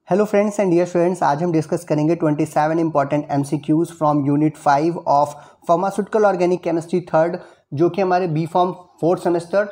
Hello friends and dear students, आज हम discuss करेंगे 27 important MCQs from unit 5 of pharmaceutical organic chemistry third, जो कि हमारे B pharm fourth semester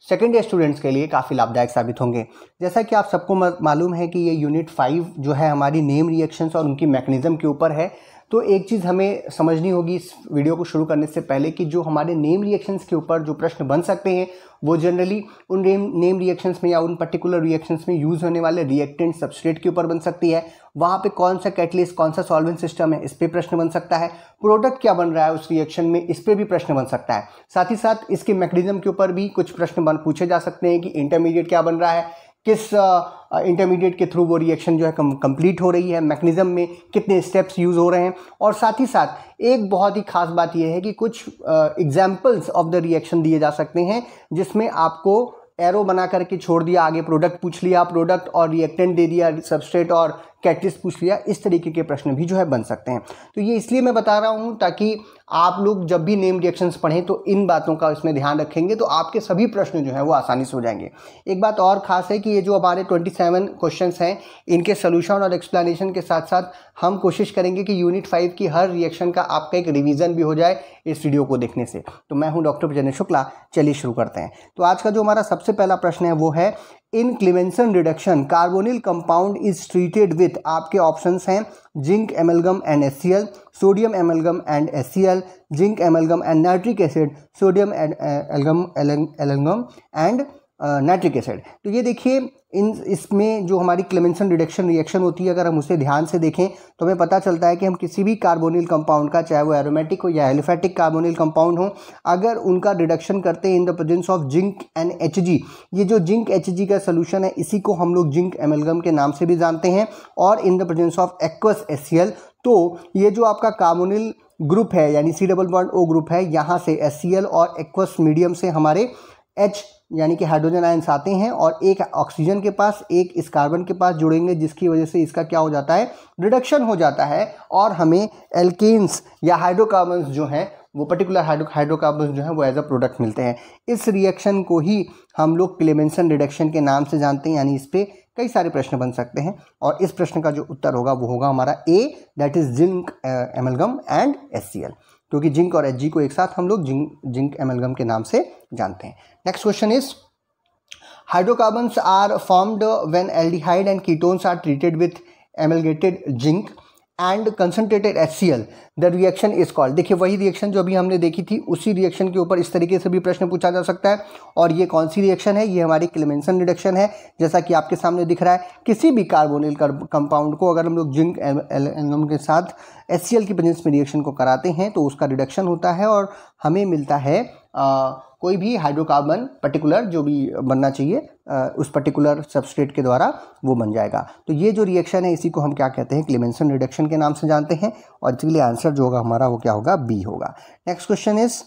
second year students के लिए काफ़ी लाभदायक साबित होंगे। जैसा कि आप सबको मालूम है कि ये यूनिट 5 जो है हमारी नेम रिएक्शंस और उनकी मैकेनिज्म के ऊपर है। तो एक चीज़ हमें समझनी होगी इस वीडियो को शुरू करने से पहले कि जो हमारे नेम रिएक्शंस के ऊपर जो प्रश्न बन सकते हैं वो जनरली उन नेम रिएक्शंस में या उन पर्टिकुलर रिएक्शंस में यूज़ होने वाले रिएक्टेंट सबस्ट्रेट के ऊपर बन सकती है। वहाँ पे कौन सा कैटलिस्ट, कौन सा सॉल्वेंट सिस्टम है, इस पे प्रश्न बन सकता है। प्रोडक्ट क्या बन रहा है उस रिएक्शन में, इस पे भी प्रश्न बन सकता है। साथ ही साथ इसके मैकेनिज्म के ऊपर भी कुछ प्रश्न पूछे जा सकते हैं कि इंटरमीडिएट क्या बन रहा है, किस इंटरमीडिएट के थ्रू वो रिएक्शन जो है कंप्लीट हो रही है, मैकेनिज्म में कितने स्टेप्स यूज़ हो रहे हैं। और साथ ही साथ एक बहुत ही खास बात यह है कि कुछ एग्जाम्पल्स ऑफ द रिएक्शन दिए जा सकते हैं जिसमें आपको एरो बना करके छोड़ दिया, आगे प्रोडक्ट पूछ लिया, प्रोडक्ट और रिएक्टेंट दे दिया, सबस्ट्रेट और कैटलिस्ट पूछ लिया। इस तरीके के प्रश्न भी जो है बन सकते हैं। तो ये इसलिए मैं बता रहा हूँ ताकि आप लोग जब भी नेम रिएक्शंस पढ़ें तो इन बातों का इसमें ध्यान रखेंगे तो आपके सभी प्रश्न जो है वो आसानी से हो जाएंगे। एक बात और ख़ास है कि ये जो हमारे 27 क्वेश्चंस हैं इनके सोल्यूशन और एक्सप्लेनेशन के साथ साथ हम कोशिश करेंगे कि यूनिट 5 की हर रिएक्शन का आपका एक रिवीजन भी हो जाए इस वीडियो को देखने से। तो मैं हूँ डॉक्टर विजय शुक्ला। चलिए शुरू करते हैं। तो आज का जो हमारा सबसे पहला प्रश्न है वो है, in Clemmensen reduction carbonyl compound is treated with, आपके ऑप्शंस हैं zinc amalgam and HCl, sodium amalgam and HCl, zinc amalgam and nitric acid, sodium amalgam and nitric acid. तो ये देखिए इसमें जो हमारी क्लेमेंसन रिडक्शन रिएक्शन होती है, अगर हम उसे ध्यान से देखें तो हमें पता चलता है कि हम किसी भी कार्बोनिल कंपाउंड का, चाहे वो एरोमेटिक हो या एलिफेटिक कार्बोनिल कंपाउंड हो, अगर उनका रिडक्शन करते हैं in the presence of zinc and Hg, ये जो जिंक Hg का सोल्यूशन है इसी को हम लोग जिंक एमलगम के नाम से भी जानते हैं, और इन the presence of aqueous HCl। तो ये जो आपका कार्बोनिल ग्रुप है यानी C+O ग्रुप है, यहाँ से HCl और एक्वस मीडियम से हमारे H यानी कि हाइड्रोजन आयंस आते हैं और एक ऑक्सीजन के पास, एक इस कार्बन के पास जुड़ेंगे, जिसकी वजह से इसका क्या हो जाता है, रिडक्शन हो जाता है और हमें एल्केन्स या हाइड्रोकार्बन्स जो हैं वो पर्टिकुलर हाइड्रोकार्बन्स जो हैं वो एज अ प्रोडक्ट मिलते हैं। इस रिएक्शन को ही हम लोग क्लेमेंसन रिडक्शन के नाम से जानते हैं, यानी इस पर कई सारे प्रश्न बन सकते हैं। और इस प्रश्न का जो उत्तर होगा वो होगा हमारा A, that is zinc amalgam and HCl, क्योंकि जिंक और Hg को एक साथ हम लोग जिंक एमलगम के नाम से जानते हैं। Next question is, hydrocarbons are formed when aldehyde and ketones are treated with amalgamated zinc and concentrated HCl, the reaction is called. देखिए वही रिएक्शन जो अभी हमने देखी थी उसी रिएक्शन के ऊपर इस तरीके से भी प्रश्न पूछा जा सकता है। और ये कौन सी रिएक्शन है, ये हमारी क्लेमेंसन रिडक्शन है। जैसा कि आपके सामने दिख रहा है, किसी भी कार्बोनिल कंपाउंड को अगर हम लोग जिंक एमलगम के साथ HCl की प्रेजेंस में रिएक्शन को कराते हैं तो उसका रिडक्शन होता है और हमें मिलता है कोई भी हाइड्रोकार्बन पर्टिकुलर जो भी बनना चाहिए उस पर्टिकुलर सबस्ट्रेट के द्वारा वो बन जाएगा। तो ये जो रिएक्शन है इसी को हम क्या कहते हैं, क्लेमेंसन रिडक्शन के नाम से जानते हैं। और इसलिए आंसर जो होगा हमारा वो क्या होगा, B होगा। Next question is,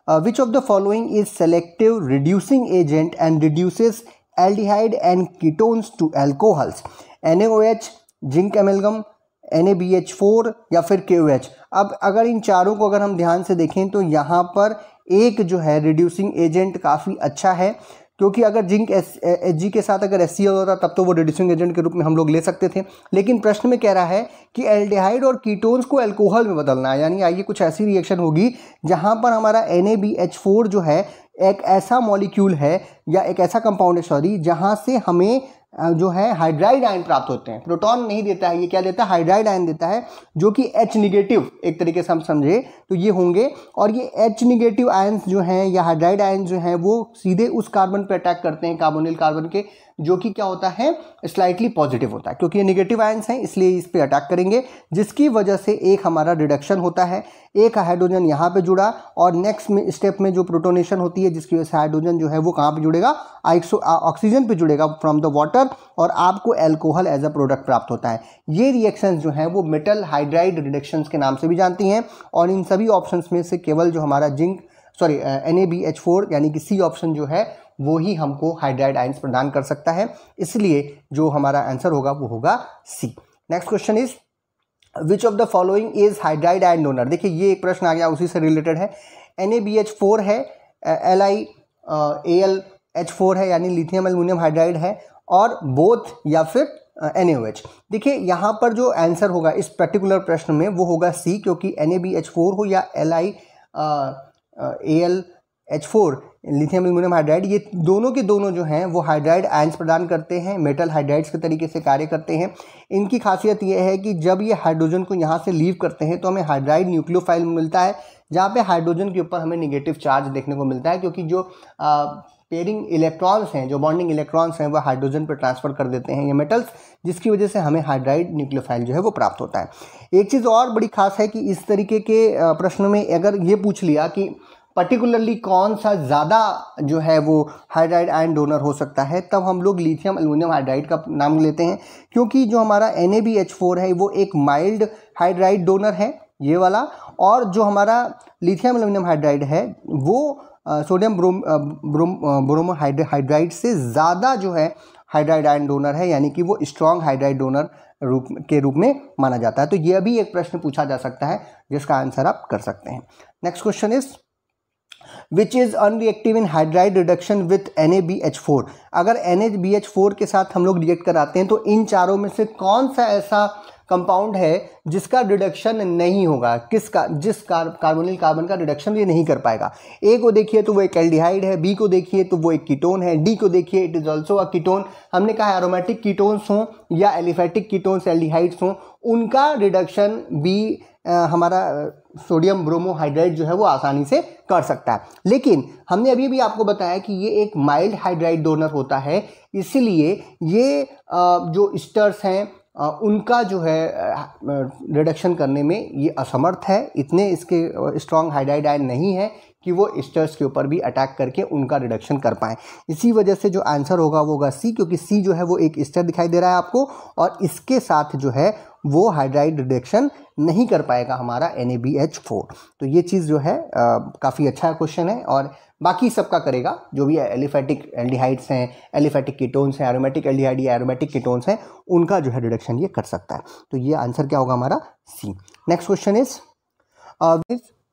which of the following is selective reducing agent and reduces aldehyde and ketones to alcohols, NaOH, zinc amalgam, NaBH4 या फिर KOH। अब अगर इन चारों को अगर हम ध्यान से देखें तो यहाँ पर एक जो है रिड्यूसिंग एजेंट काफ़ी अच्छा है, क्योंकि अगर जिंक Hg के साथ अगर HCl होता तब तो वो रिड्यूसिंग एजेंट के रूप में हम लोग ले सकते थे। लेकिन प्रश्न में कह रहा है कि एल्डिहाइड और कीटोन्स को अल्कोहल में बदलना है, यानी आइए कुछ ऐसी रिएक्शन होगी जहाँ पर हमारा NaBH4 जो है एक ऐसा मॉलिक्यूल है या एक ऐसा कंपाउंड है सॉरी, जहाँ से हमें जो है हाइड्राइड आयन प्राप्त होते हैं। प्रोटॉन नहीं देता है, ये क्या देता है, हाइड्राइड आयन देता है, जो कि H निगेटिव एक तरीके से हम समझे तो ये होंगे। और ये H निगेटिव आयन्स जो हैं या हाइड्राइड आयन जो हैं वो सीधे उस कार्बन पर अटैक करते हैं, कार्बोनिल कार्बन के, जो कि क्या होता है, स्लाइटली पॉजिटिव होता है, क्योंकि ये निगेटिव आयन्स हैं इसलिए इस पर अटैक करेंगे, जिसकी वजह से एक हमारा रिडक्शन होता है, एक हाइड्रोजन यहाँ पे जुड़ा और नेक्स्ट में स्टेप में जो प्रोटोनेशन होती है जिसकी वजह से हाइड्रोजन जो है वो कहाँ पे जुड़ेगा, ऑक्सीजन पे जुड़ेगा फ्रॉम द वाटर, और आपको एल्कोहल एज अ प्रोडक्ट प्राप्त होता है। ये रिएक्शंस जो हैं वो मेटल हाइड्राइड रिडक्शंस के नाम से भी जानती हैं। और इन सभी ऑप्शंस में से केवल जो हमारा NaBH4 यानी कि C ऑप्शन जो है वो ही हमको हाइड्राइड आयंस प्रदान कर सकता है, इसलिए जो हमारा आंसर होगा वो होगा C। Next question is, which of the following is hydride ion donor. देखिए ये एक प्रश्न आ गया, उसी से रिलेटेड है। NaBH4 है, LiAlH4 है यानी लिथियम एल्युमिनियम हाइड्राइड है, और बोथ या फिर NaOH। देखिए यहाँ पर जो आंसर होगा इस पर्टिकुलर प्रश्न में वो होगा सी, क्योंकि NaBH4 हो या LiAlH4 लिथियम एल्युमिनियम हाइड्राइड, ये दोनों के दोनों जो हैं वो हाइड्राइड आयंस प्रदान करते हैं, मेटल हाइड्राइड्स के तरीके से कार्य करते हैं। इनकी खासियत ये है कि जब ये हाइड्रोजन को यहाँ से लीव करते हैं तो हमें हाइड्राइड न्यूक्लियोफाइल मिलता है, जहाँ पे हाइड्रोजन के ऊपर हमें निगेटिव चार्ज देखने को मिलता है, क्योंकि जो पेयरिंग इलेक्ट्रॉन्स हैं, जो बॉन्डिंग इलेक्ट्रॉन्स हैं, वो हाइड्रोजन पर ट्रांसफर कर देते हैं ये मेटल्स, जिसकी वजह से हमें हाइड्राइड न्यूक्लियोफाइल जो है वो प्राप्त होता है। एक चीज़ और बड़ी खास है कि इस तरीके के प्रश्नों में अगर ये पूछ लिया कि पर्टिकुलरली कौन सा ज़्यादा जो है वो हाइड्राइड आयन डोनर हो सकता है, तब हम लोग लिथियम एल्युमिनियम हाइड्राइड का नाम लेते हैं, क्योंकि जो हमारा NaBH4 है वो एक माइल्ड हाइड्राइड डोनर है ये वाला, और जो हमारा लिथियम एल्युमिनियम हाइड्राइड है वो सोडियम ब्रोमो हाइड्राइड से ज़्यादा जो है हाइड्राइड आयन डोनर है, यानी कि वो स्ट्रॉन्ग हाइड्राइड डोनर के रूप में माना जाता है। तो ये भी एक प्रश्न पूछा जा सकता है जिसका आंसर आप कर सकते हैं। Next question is which is unreactive in hydride reduction with NaBH4। अगर NaBH4 के साथ हम लोग रिएक्ट कराते हैं तो इन चारों में से कौन सा ऐसा कंपाउंड है जिसका रिडक्शन नहीं होगा, जिस कार्बोनिल कार्बन का रिडक्शन ये नहीं कर पाएगा। ए को देखिए तो वो एक एल्डिहाइड है, बी को देखिए तो वो एक कीटोन है, डी को देखिए it is also a ketone. हमने कहा एरोमेटिक कीटोन्स हों या एलिफेटिक कीटोन्स एल्डिहाइड्स हों, उनका रिडक्शन बी हमारा सोडियम ब्रोमोहाइड्राइड जो है वो आसानी से कर सकता है। लेकिन हमने अभी भी आपको बताया कि ये एक माइल्ड हाइड्राइड डोनर होता है, इसलिए ये जो स्टर्स हैं उनका जो है रिडक्शन करने में ये असमर्थ है, इतने इसके स्ट्रॉन्ग हाइड्राइड आयन नहीं है कि वो स्टर्स के ऊपर भी अटैक करके उनका रिडक्शन कर पाएँ। इसी वजह से जो आंसर होगा वो होगा सी, क्योंकि सी जो है वो एक स्टर दिखाई दे रहा है आपको, और इसके साथ जो है वो हाइड्राइड रिडक्शन नहीं कर पाएगा हमारा NaBH4। तो ये चीज़ जो है काफ़ी अच्छा क्वेश्चन है, और बाकी सबका करेगा, जो भी एलिफेटिक एल्डिहाइड्स हैं, एलिफेटिक कीटोन्स हैं, एरोमेटिक एल्डिहाइड या एरोमेटिक कीटोन्स हैं, उनका जो है रिडक्शन ये कर सकता है। तो ये आंसर क्या होगा हमारा C. Next question is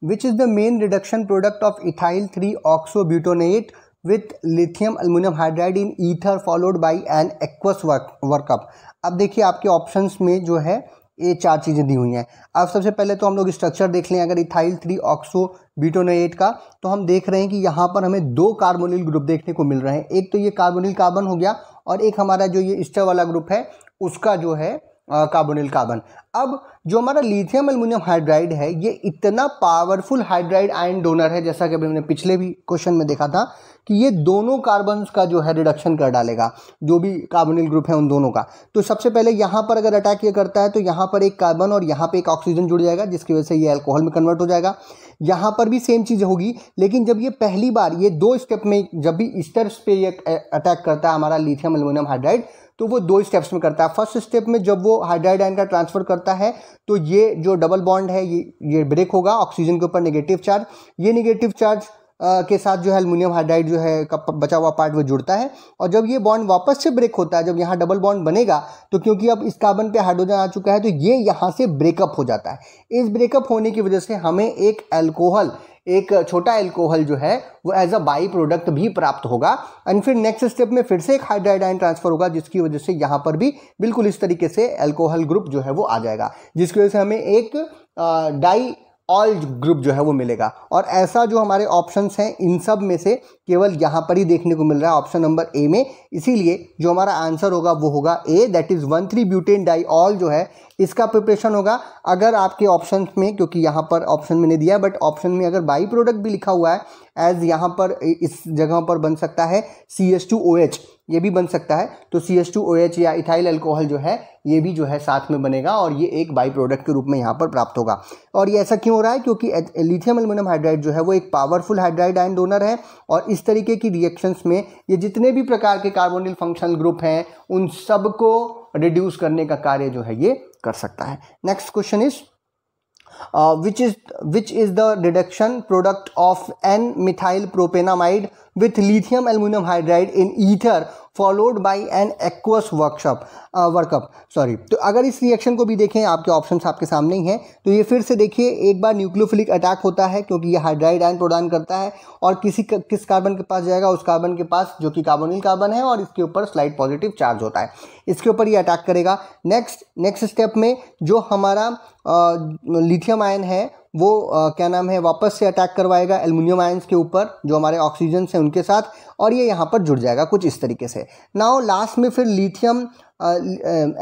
which is the main reduction product of ethyl 3-oxobutonate with lithium aluminum hydride in ether followed by an aqueous workup। अब देखिए आपके ऑप्शंस में जो है ये चार चीज़ें दी हुई हैं। अब सबसे पहले तो हम लोग स्ट्रक्चर देख लें। अगर इथाइल 3-oxobutonate का, तो हम देख रहे हैं कि यहाँ पर हमें दो कार्बोनिल ग्रुप देखने को मिल रहे हैं। एक तो ये कार्बोनिल कार्बन हो गया, और एक हमारा जो ये स्टर वाला ग्रुप है उसका जो है कार्बोनिल कार्बन। अब जो हमारा लिथियम एल्युमिनियम हाइड्राइड है ये इतना पावरफुल हाइड्राइड आयन डोनर है, जैसा कि अभी हमने पिछले भी क्वेश्चन में देखा था कि ये दोनों कार्बन्स का जो है रिडक्शन कर डालेगा, जो भी कार्बोनिल ग्रुप है उन दोनों का। तो सबसे पहले यहाँ पर अगर अटैक ये करता है तो यहाँ पर एक कार्बन और यहाँ पे एक ऑक्सीजन जुड़ जाएगा, जिसकी वजह से ये अल्कोहल में कन्वर्ट हो जाएगा। यहाँ पर भी सेम चीज़ होगी, लेकिन जब ये पहली बार ये दो स्टेप में जब भी ईस्टर्स पे ये अटैक करता है हमारा लिथियम एल्युमिनियम हाइड्राइड, तो वो दो स्टेप्स में करता है। फर्स्ट स्टेप में जब वो हाइड्राइड आयन का ट्रांसफर करता है तो ये जो डबल बॉन्ड है ये ब्रेक होगा, ऑक्सीजन के ऊपर नेगेटिव चार्ज, ये नेगेटिव चार्ज के साथ जो है एल्युमिनियम हाइड्राइड जो है का बचा हुआ पार्ट वो जुड़ता है, और जब ये बॉन्ड वापस से ब्रेक होता है, जब यहाँ डबल बॉन्ड बनेगा, तो क्योंकि अब इस कार्बन पे हाइड्रोजन आ चुका है तो ये यहाँ से ब्रेकअप हो जाता है। इस ब्रेकअप होने की वजह से हमें एक अल्कोहल, एक छोटा अल्कोहल जो है वो एज अ बाई प्रोडक्ट भी प्राप्त होगा, एंड फिर नेक्स्ट स्टेप में फिर से एक हाइड्राइड आयन ट्रांसफर होगा, जिसकी वजह से यहाँ पर भी बिल्कुल इस तरीके से अल्कोहल ग्रुप जो है वो आ जाएगा, जिसकी वजह से हमें एक डाई ऑल ग्रुप जो है वो मिलेगा। और ऐसा जो हमारे ऑप्शंस हैं इन सब में से केवल यहाँ पर ही देखने को मिल रहा है ऑप्शन नंबर ए में, इसीलिए जो हमारा आंसर होगा वो होगा ए, दैट इज़ 1,3-ब्यूटेन डाइऑल जो है इसका प्रिपरेशन होगा। अगर आपके ऑप्शन में, क्योंकि यहाँ पर ऑप्शन मैंने दिया है, बट ऑप्शन में अगर बाई प्रोडक्ट भी लिखा हुआ है एज यहाँ पर इस जगह पर बन सकता है CH2OH, ये भी बन सकता है, तो CH2OH या इथाइल अल्कोहल जो है ये भी जो है साथ में बनेगा, और ये एक बाई प्रोडक्ट के रूप में यहाँ पर प्राप्त होगा। और ये ऐसा क्यों हो रहा है? क्योंकि लिथियम एल्युमिनियम हाइड्राइड जो है वो एक पावरफुल हाइड्राइड आयन डोनर है, और इस तरीके की रिएक्शंस में ये जितने भी प्रकार के कार्बोनिल फंक्शनल ग्रुप हैं उन सब को रिड्यूस करने का कार्य जो है ये कर सकता है। Next question is which is the reduction product of N-methyl propanamide with lithium aluminum hydride in ether followed by an aqueous workup sorry. तो अगर इस रिएक्शन को भी देखें, आपके ऑप्शंस आपके सामने ही हैं, तो ये फिर से देखिए, एक बार न्यूक्लियोफिलिक अटैक होता है क्योंकि ये हाइड्राइड आयन प्रदान करता है और किस कार्बन के पास जाएगा, उस कार्बन के पास जो कि कार्बोनिल कार्बन है और इसके ऊपर स्लाइड पॉजिटिव चार्ज होता है, इसके ऊपर ये अटैक करेगा। नेक्स्ट स्टेप में जो हमारा लिथियम आयन है वो क्या नाम है, वापस से अटैक करवाएगा एल्युमिनियम आयंस के ऊपर जो हमारे ऑक्सीजन से उनके साथ, और ये यहाँ पर जुड़ जाएगा कुछ इस तरीके से। नाउ लास्ट में फिर लिथियम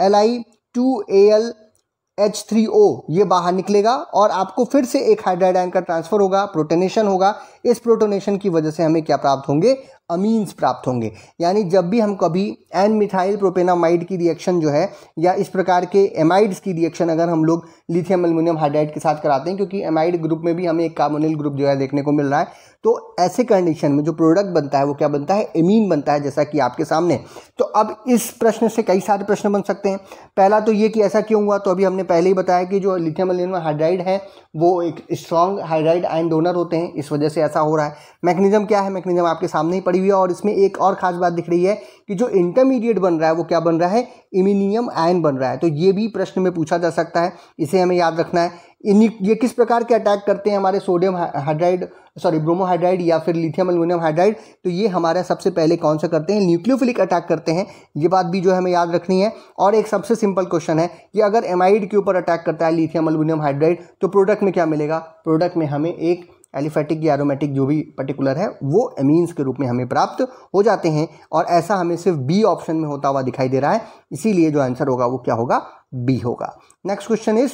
Li2Al-H3O ये बाहर निकलेगा और आपको फिर से एक हाइड्राइड आयन का ट्रांसफर होगा, प्रोटोनेशन होगा। इस प्रोटोनेशन की वजह से हमें क्या प्राप्त होंगे, अमीन्स प्राप्त होंगे। यानी जब भी हम कभी एन मिथाइल प्रोपेनामाइड की रिएक्शन जो है या इस प्रकार के एमाइड्स की रिएक्शन अगर हम लोग लिथियम एल्युमिनियम हाइड्राइड के साथ कराते हैं, क्योंकि एमाइड ग्रुप में भी हमें एक कार्बोनिल ग्रुप जो है देखने को मिल रहा है, तो ऐसे कंडीशन में जो प्रोडक्ट बनता है वो क्या बनता है, एमीन बनता है, जैसा कि आपके सामने। तो अब इस प्रश्न से कई सारे प्रश्न बन सकते हैं। पहला तो ये कि ऐसा क्यों हुआ, तो अभी हमने पहले ही बताया कि जो लिथियम एल्युमिनियम हाइड्राइड है वो एक स्ट्रॉन्ग हाइड्राइड आयन डोनर होते हैं, इस वजह से ऐसा हो रहा है। मैकेनिज्म क्या है, मैकेनिज्म आपके सामने ही पड़ी हुई है, और इसमें एक और खास बात दिख रही है कि जो इंटरमीडिएट बन रहा है वो क्या बन रहा है, इमिनियम आयन बन रहा है। तो ये भी प्रश्न में पूछा जा सकता है, इसे हमें याद रखना है। ये किस प्रकार के अटैक करते हैं हमारे सोडियम हाइड्राइड ब्रोमोहाइड्राइड या फिर लिथियम एल्युमिनियम हाइड्राइड, तो ये हमारे सबसे पहले कौन सा करते हैं, न्यूक्लियोफिलिक अटैक करते हैं। ये बात भी जो हमें याद रखनी है। और एक सबसे सिंपल क्वेश्चन है कि अगर एमाइड के ऊपर अटैक करता है लिथियम एल्युमिनियम हाइड्राइड, तो प्रोडक्ट में क्या मिलेगा, प्रोडक्ट में हमें एक एलिफेटिक या एरोमेटिक जो भी पर्टिकुलर है वो एमीन्स के रूप में हमें प्राप्त हो जाते हैं। और ऐसा हमें सिर्फ बी ऑप्शन में होता हुआ दिखाई दे रहा है, इसीलिए जो आंसर होगा वो क्या होगा, बी होगा। Next question is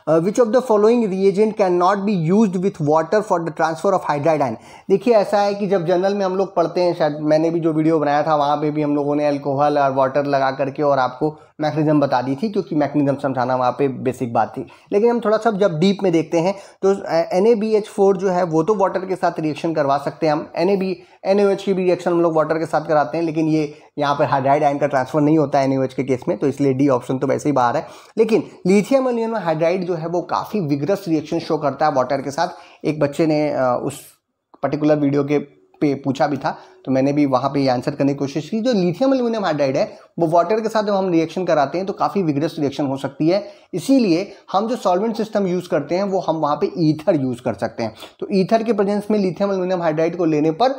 which of the following reagent can not be used with water for the transfer of hydride ion. देखिए ऐसा है कि जब जनरल में हम लोग पढ़ते हैं, शायद मैंने भी जो वीडियो बनाया था वहाँ पे भी हम लोगों ने अल्कोहल और वाटर लगा करके और आपको मैकेनिज्म बता दी थी, क्योंकि मैकेनिज्म समझाना वहाँ पे बेसिक बात थी। लेकिन हम थोड़ा सा जब डीप में देखते हैं तो NaBH4 जो है वो तो वाटर के साथ रिएक्शन करवा सकते हैं हम, NaOH की भी रिएक्शन हम लोग वाटर के साथ कराते हैं, लेकिन ये यहाँ पर हाइड्राइड आयन का ट्रांसफर नहीं होता है NaOH के केस में, तो इसलिए डी ऑप्शन तो वैसे ही बाहर है। लेकिन लिथियम एल्युमिनियम हाइड्राइड जो है वो काफ़ी विग्रस रिएक्शन शो करता है वाटर के साथ। एक बच्चे ने उस पर्टिकुलर वीडियो के पे पूछा भी था, तो मैंने भी वहाँ पे आंसर करने की कोशिश की। जो लिथियम एल्युमिनियम हाइड्राइड है वो वाटर के साथ जब हम रिएक्शन कराते हैं तो काफ़ी विग्रस रिएक्शन हो सकती है, इसीलिए हम जो सॉल्वेंट सिस्टम यूज़ करते हैं वो हम वहाँ पे ईथर यूज़ कर सकते हैं। तो ईथर के प्रेजेंस में लिथियम एल्युमिनियम हाइड्राइड को लेने पर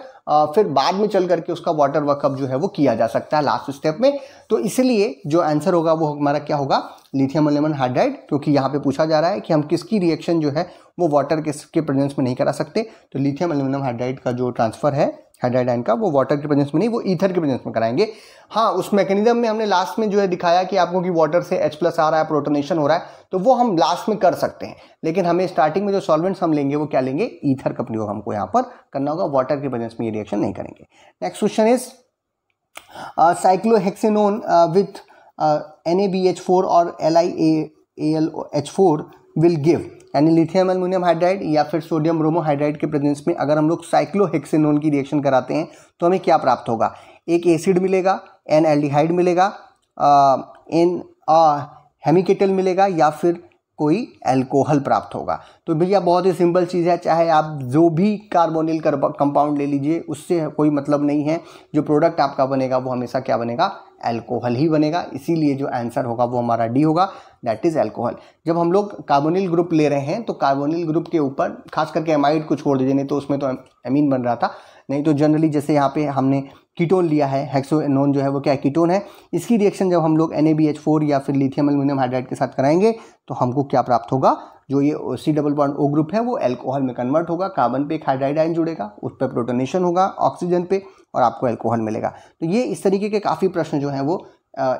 फिर बाद में चल करके उसका वाटर वर्कअप जो है वो किया जा सकता है लास्ट स्टेप में। तो इसलिए जो आंसर होगा वो हमारा क्या होगा, लिथियम एल्युमिनियम हाइड्राइड, क्योंकि यहाँ पे पूछा जा रहा है कि हम किसकी रिएक्शन जो है वो वाटर के प्रेजेंस में नहीं करा सकते। तो लिथियम एल्युमिनियम हाइड्राइड का जो ट्रांसफर है हाइड्राइड आयन का, वो वाटर के प्रेजेंस में नहीं, वो ईथर के प्रेजेंस में कराएंगे। हाँ, उस मैकेनिज्म में हमने लास्ट में जो है दिखाया कि आपको कि वाटर से H+ आ रहा है, प्रोटोनेशन हो रहा है, तो वो हम लास्ट में कर सकते हैं। लेकिन हमें स्टार्टिंग में जो सॉल्वेंट्स हम लेंगे वो क्या लेंगे, ईथर का प्रयोग हमको यहाँ पर करना होगा, वाटर के प्रेजेंस में ये रिएक्शन नहीं करेंगे। Next question is cyclohexanone with NaBH4 और LiAlH4 विल गिव, यानी लिथियम एल्युमिनियम हाइड्राइड या फिर सोडियम ब्रोमोहाइड्राइड के प्रेजेंस में अगर हम लोग साइक्लोहेक्सेनोन की रिएक्शन कराते हैं तो हमें क्या प्राप्त होगा, एक एसिड मिलेगा, एन एल्डिहाइड मिलेगा, एन हेमिकेटल मिलेगा, या फिर कोई अल्कोहल प्राप्त होगा। तो भैया बहुत ही सिंपल चीज़ है, चाहे आप जो भी कार्बोनिल कंपाउंड ले लीजिए, उससे कोई मतलब नहीं है, जो प्रोडक्ट आपका बनेगा वो हमेशा क्या बनेगा, अल्कोहल ही बनेगा। इसीलिए जो आंसर होगा वो हमारा डी होगा, दैट इज अल्कोहल। जब हम लोग कार्बोनिल ग्रुप ले रहे हैं तो कार्बोनिल ग्रुप के ऊपर खास करके एमाइड को छोड़ दीजिए, नहीं तो उसमें तो एमीन बन रहा था, नहीं तो जनरली जैसे यहाँ पे हमने कीटोन लिया है, हेक्सोएनोन जो है वो क्या है, कीटोन है। इसकी रिएक्शन जब हम लोग NaBH4 या फिर लिथियम एल्युमिनियम हाइड्राइड के साथ कराएंगे तो हमको क्या प्राप्त होगा, जो ये C+O ग्रुप है वो अल्कोहल में कन्वर्ट होगा, कार्बन पे एक हाइड्राइड आयन जुड़ेगा, उस पर प्रोटोनेशन होगा ऑक्सीजन पे और आपको अल्कोहल मिलेगा। तो ये इस तरीके के काफ़ी प्रश्न जो हैं वो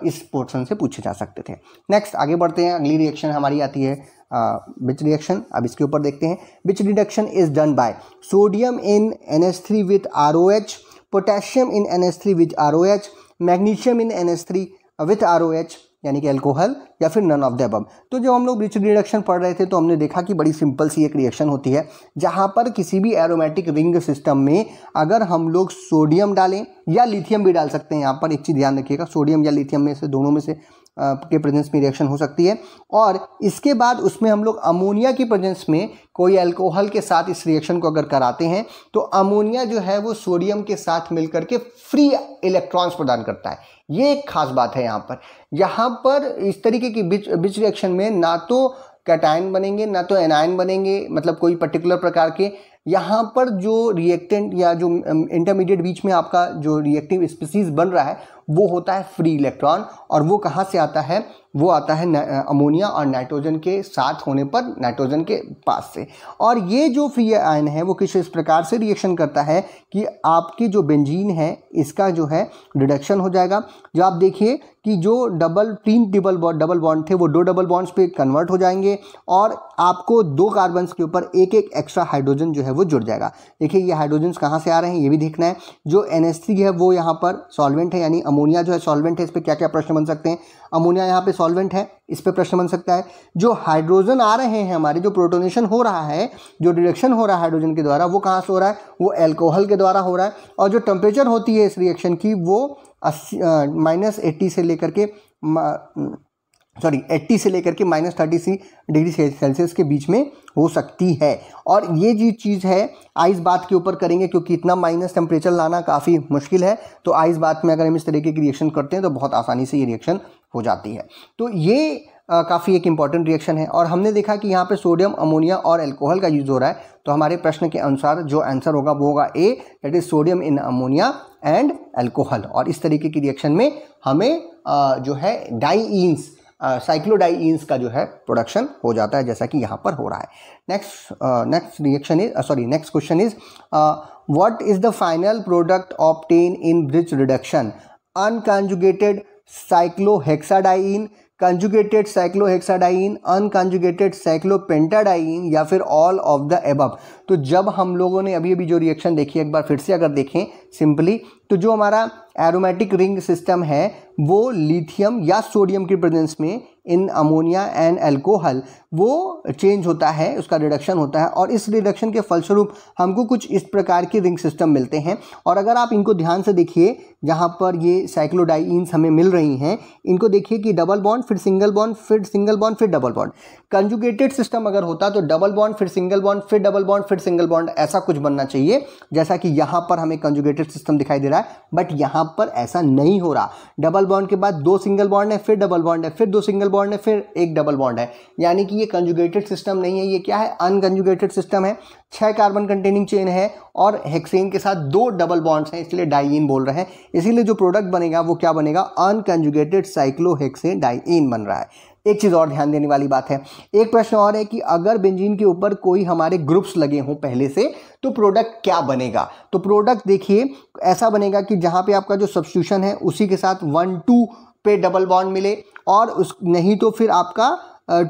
इस पोर्शन से पूछे जा सकते थे। नेक्स्ट आगे बढ़ते हैं, अगली रिएक्शन हमारी आती है विच रिएक्शन। अब इसके ऊपर देखते हैं, which reduction is done by sodium in NH3 with ROH, potassium in NH3 with ROH, magnesium in NH3 with ROH, यानी कि अल्कोहल, या फिर नन ऑफ द अबव। तो जब हम लोग रिच रिडक्शन पढ़ रहे थे तो हमने देखा कि बड़ी सिंपल सी एक रिएक्शन होती है, जहाँ पर किसी भी एरोमेटिक रिंग सिस्टम में अगर हम लोग सोडियम डालें या लिथियम भी डाल सकते हैं, यहाँ पर एक चीज़ ध्यान रखिएगा, सोडियम या लिथियम में से दोनों में से के प्रेजेंस में रिएक्शन हो सकती है, और इसके बाद उसमें हम लोग अमोनिया की प्रेजेंस में कोई अल्कोहल के साथ इस रिएक्शन को अगर कराते हैं तो अमोनिया जो है वो सोडियम के साथ मिलकर के फ्री इलेक्ट्रॉन्स प्रदान करता है। ये एक खास बात है यहाँ पर इस तरीके की बीच रिएक्शन में ना तो कैटायन बनेंगे ना तो एनायन बनेंगे, मतलब कोई पर्टिकुलर प्रकार के। यहाँ पर जो रिएक्टेंट या जो इंटरमीडिएट बीच में आपका जो रिएक्टिव स्पीसीज बन रहा है वो होता है फ्री इलेक्ट्रॉन, और वो कहाँ से आता है, वो आता है अमोनिया और नाइट्रोजन के साथ होने पर नाइट्रोजन के पास से। और ये जो फ्री आयन है वो कुछ इस प्रकार से रिएक्शन करता है कि आपकी जो बेंजीन है इसका जो है रिडक्शन हो जाएगा। जो आप देखिए कि जो तीन डबल बॉन्ड थे वो 2 डबल बॉन्ड्स पे कन्वर्ट हो जाएंगे और आपको 2 कार्बन्स के ऊपर एक एक्स्ट्रा हाइड्रोजन जो है वो जुड़ जाएगा। देखिए ये हाइड्रोजन्स कहाँ से आ रहे हैं ये भी देखना है। जो NH3 है वो यहाँ पर सॉल्वेंट है, यानी अमोनिया जो है सॉल्वेंट है। इस पर क्या क्या प्रश्न बन सकते हैं, अमोनिया यहाँ पे सॉल्वेंट है, इस पे प्रश्न बन सकता है। जो हाइड्रोजन आ रहे हैं हमारे, जो प्रोटोनेशन हो रहा है, जो रिडक्शन हो रहा है हाइड्रोजन के द्वारा, वो कहाँ से हो रहा है, वो अल्कोहल के द्वारा हो रहा है। और जो टेम्परेचर होती है इस रिएक्शन की वो -80 से लेकर के -30 डिग्री सेल्सियस के बीच में हो सकती है। और ये जो चीज़ है आइस बात के ऊपर करेंगे, क्योंकि इतना माइनस टेम्परेचर लाना काफ़ी मुश्किल है। तो आइस बात में अगर हम इस तरीके की रिएक्शन करते हैं तो बहुत आसानी से ये रिएक्शन हो जाती है। तो ये काफ़ी एक इम्पॉर्टेंट रिएक्शन है। और हमने देखा कि यहाँ पे सोडियम, अमोनिया और अल्कोहल का यूज़ हो रहा है। तो हमारे प्रश्न के अनुसार जो आंसर होगा वो होगा A, that is sodium in ammonia and alcohol. और इस तरीके की रिएक्शन में हमें जो है डाईईन्स, साइक्लोडाईईन्स का जो है प्रोडक्शन हो जाता है, जैसा कि यहाँ पर हो रहा है। Next question is what is the final product obtain in Birch reduction, unconjugated cyclohexadiene, conjugated cyclohexadiene, unconjugated cyclopentadiene, या फिर ऑल ऑफ द एबव। तो जब हम लोगों ने अभी जो रिएक्शन देखी, एक बार फिर से अगर देखें सिंपली, तो जो हमारा एरोमेटिक रिंग सिस्टम है वो लिथियम या सोडियम की प्रेजेंस में इन अमोनिया एंड अल्कोहल वो चेंज होता है, उसका रिडक्शन होता है। और इस रिडक्शन के फलस्वरूप हमको कुछ इस प्रकार के रिंग सिस्टम मिलते हैं। और अगर आप इनको ध्यान से देखिए, जहाँ पर ये साइक्लोडाईन्स हमें मिल रही हैं, इनको देखिए कि डबल बॉन्ड, फिर सिंगल बॉन्ड, फिर सिंगल बॉन्ड, फिर डबल बॉन्ड। कंजुगेटेड सिस्टम अगर होता तो डबल बॉन्ड, फिर सिंगल बॉन्ड, फिर डबल बॉन्ड, फिर सिंगल बॉन्ड, ऐसा कुछ बनना चाहिए, जैसा कि यहाँ पर हमें कंजुगेटेड सिस्टम दिखाई दे रहा है। बट यहाँ पर ऐसा नहीं हो रहा। डबल बॉन्ड के बाद 2 सिंगल बॉन्ड है, फिर डबल बॉन्ड है, फिर 2 सिंगल बॉन्ड है, फिर एक डबल बॉन्ड है। यानी कि ये कंजुगेटेड सिस्टम नहीं है, ये क्या है, अनकंजुगेटेड सिस्टम है। 6 कार्बन कंटेनिंग चेन है और हेक्सेन के साथ 2 डबल बॉन्ड्स हैं, इसलिए डाईईन बोल रहे हैं। इसीलिए जो प्रोडक्ट बनेगा वो क्या बनेगा, अनकंजुगेटेड साइक्लोहेक्सेन डाईईन बन रहा है। एक चीज़ और ध्यान देने वाली बात है, एक प्रश्न और है कि अगर बेंजीन के ऊपर कोई हमारे ग्रुप्स लगे हों पहले से, तो प्रोडक्ट क्या बनेगा। तो प्रोडक्ट देखिए ऐसा बनेगा कि जहाँ पे आपका जो सब्स्टिट्यूशन है उसी के साथ 1-2 पे डबल बॉन्ड मिले, और उस नहीं तो फिर आपका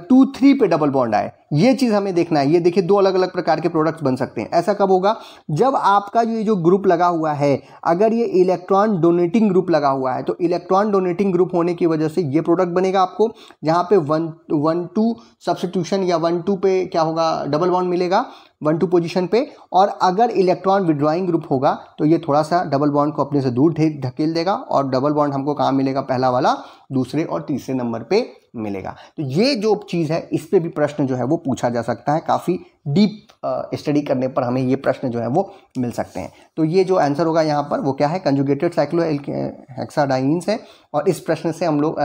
2-3 पे डबल बॉन्ड आए। ये चीज़ हमें देखना है। ये देखिए 2 अलग अलग प्रकार के प्रोडक्ट्स बन सकते हैं। ऐसा कब होगा, जब आपका ये जो ग्रुप लगा हुआ है, अगर ये इलेक्ट्रॉन डोनेटिंग ग्रुप लगा हुआ है, तो इलेक्ट्रॉन डोनेटिंग ग्रुप होने की वजह से ये प्रोडक्ट बनेगा आपको, जहाँ पे 1-2 सब्स्टिट्यूशन या 1-2 पे क्या होगा, डबल बॉन्ड मिलेगा 1-2 पोजीशन पे। और अगर इलेक्ट्रॉन विड्रॉइंग ग्रुप होगा तो ये थोड़ा सा डबल बॉन्ड को अपने से दूर धकेल देगा, और डबल बॉन्ड हमको कहाँ मिलेगा, पहला वाला, दूसरे और तीसरे नंबर पे मिलेगा। तो ये जो चीज़ है इस पे भी प्रश्न जो है वो पूछा जा सकता है। काफ़ी डीप स्टडी करने पर हमें ये प्रश्न जो है वो मिल सकते हैं। तो ये जो आंसर होगा यहाँ पर वो क्या है, कंजुगेटेड साइक्लोहेक्साडाइन्स है। और इस प्रश्न से हम लोग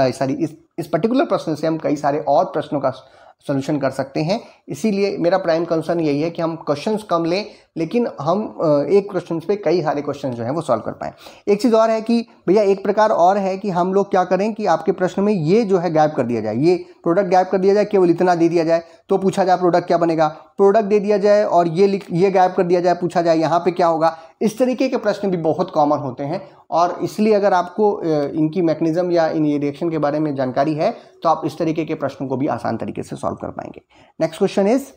इस पर्टिकुलर प्रश्न से हम कई सारे और प्रश्नों का सोल्यूशन कर सकते हैं। इसीलिए मेरा प्राइम कंसर्न यही है कि हम क्वेश्चंस कम लें, लेकिन हम एक क्वेश्चन पे कई सारे क्वेश्चन जो हैं वो सॉल्व कर पाएँ। एक चीज़ और है कि भैया एक प्रकार और है कि हम लोग क्या करें कि आपके प्रश्न में ये जो है गैप कर दिया जाए, ये प्रोडक्ट गैप कर दिया जाए, केवल इतना दे दिया जाए तो पूछा जाए प्रोडक्ट क्या बनेगा, प्रोडक्ट दे दिया जाए और ये गैप कर दिया जाए, पूछा जाए यहाँ पे क्या होगा। इस तरीके के प्रश्न भी बहुत कॉमन होते हैं, और इसलिए अगर आपको इनकी मैकेनिज्म या इन रिएक्शन के बारे में जानकारी है तो आप इस तरीके के प्रश्नों को भी आसान तरीके से सॉल्व कर पाएंगे। Next question is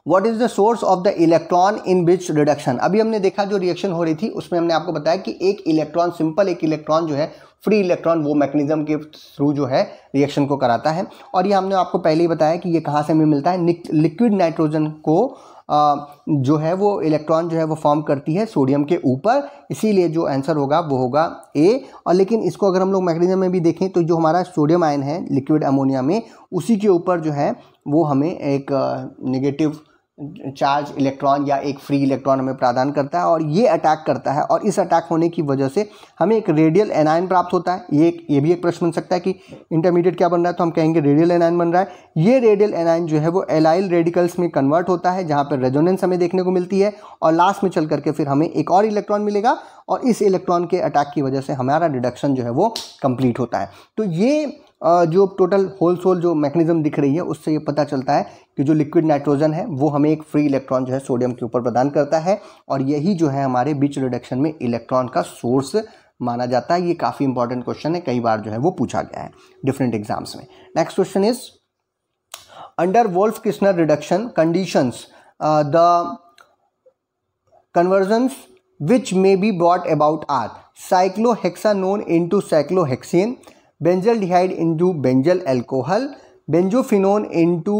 what is the source of the electron in Birch reduction. अभी हमने देखा जो रिएक्शन हो रही थी उसमें हमने आपको बताया कि एक इलेक्ट्रॉन, सिंपल एक इलेक्ट्रॉन जो है, फ्री इलेक्ट्रॉन, वो मैकेनिज्म के थ्रू जो है रिएक्शन को कराता है। और ये हमने आपको पहले ही बताया कि ये कहाँ से हमें मिलता है, लिक्विड नाइट्रोजन को जो है वो इलेक्ट्रॉन जो है वो फॉर्म करती है सोडियम के ऊपर, इसीलिए जो आंसर होगा वो होगा ए। और लेकिन इसको अगर हम लोग मैकेनिज्म में भी देखें तो जो हमारा सोडियम आयन है लिक्विड अमोनिया में, उसी के ऊपर जो है वो हमें एक नेगेटिव चार्ज इलेक्ट्रॉन या एक फ्री इलेक्ट्रॉन हमें प्रदान करता है और ये अटैक करता है, और इस अटैक होने की वजह से हमें एक रेडियल एनायन प्राप्त होता है। ये भी एक प्रश्न बन सकता है कि इंटरमीडिएट क्या बन रहा है, तो हम कहेंगे रेडियल एनायन बन रहा है। ये रेडियल एनायन जो है वो एलाइल रेडिकल्स में कन्वर्ट होता है, जहाँ पर रेजोनेंस हमें देखने को मिलती है, और लास्ट में चल करके फिर हमें एक और इलेक्ट्रॉन मिलेगा, और इस इलेक्ट्रॉन के अटैक की वजह से हमारा रिडक्शन जो है वो कंप्लीट होता है। तो ये जो टोटल होल सोल जो मैकेनिज्म दिख रही है उससे ये पता चलता है कि जो लिक्विड नाइट्रोजन है वो हमें एक फ्री इलेक्ट्रॉन जो है सोडियम के ऊपर प्रदान करता है, और यही जो है हमारे बीच रिडक्शन में इलेक्ट्रॉन का सोर्स माना जाता है। ये काफ़ी इंपॉर्टेंट क्वेश्चन है, कई बार जो है वो पूछा गया है डिफरेंट एग्जाम्स में। Next question is under Wolff-Kirchner reduction conditions the conversions which may be brought about are cyclohexanone into cyclohexane, benzaldehyde into benzyl alcohol, benzophenone into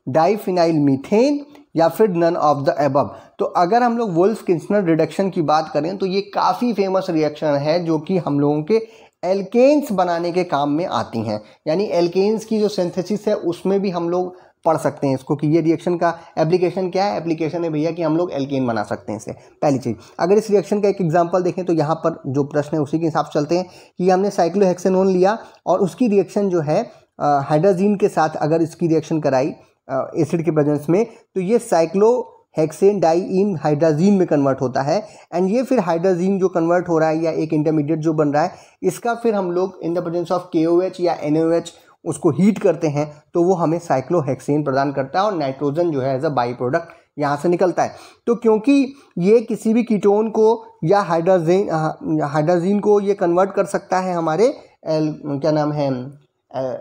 diphenyl methane, या फिर नन ऑफ द एबव। तो अगर हम लोग Wolff-Kirchner reduction की बात करें तो ये काफ़ी फेमस रिएक्शन है जो कि हम लोगों के एल्केन्स बनाने के काम में आती हैं, यानी एल्केन्स की जो सिंथेसिस है उसमें भी हम लोग पढ़ सकते हैं इसको कि ये रिएक्शन का एप्लीकेशन क्या है। एप्लीकेशन है भैया कि हम लोग एल्केन बना सकते हैं इससे। पहली चीज़, अगर इस रिएक्शन का एक एग्जांपल देखें तो यहाँ पर जो प्रश्न है उसी के हिसाब से चलते हैं कि हमने साइक्लोहेक्सेनोन लिया और उसकी रिएक्शन जो है हाइड्रोजीन के साथ अगर इसकी रिएक्शन कराई एसिड के प्रेजेंस में, तो ये साइक्लोहेक्सेन डाइइन हाइड्राजीन में कन्वर्ट होता है, एंड ये फिर हाइड्राजीन जो कन्वर्ट हो रहा है या एक इंटरमीडिएट जो बन रहा है, इसका फिर हम लोग इन द प्रेजेंस ऑफ KOH या NaOH उसको हीट करते हैं तो वो हमें साइक्लोहेक्सेन प्रदान करता है, और नाइट्रोजन जो है एज अ बाई प्रोडक्ट यहाँ से निकलता है। तो क्योंकि ये किसी भी कीटोन को या हाइड्राजीन को ये कन्वर्ट कर सकता है हमारे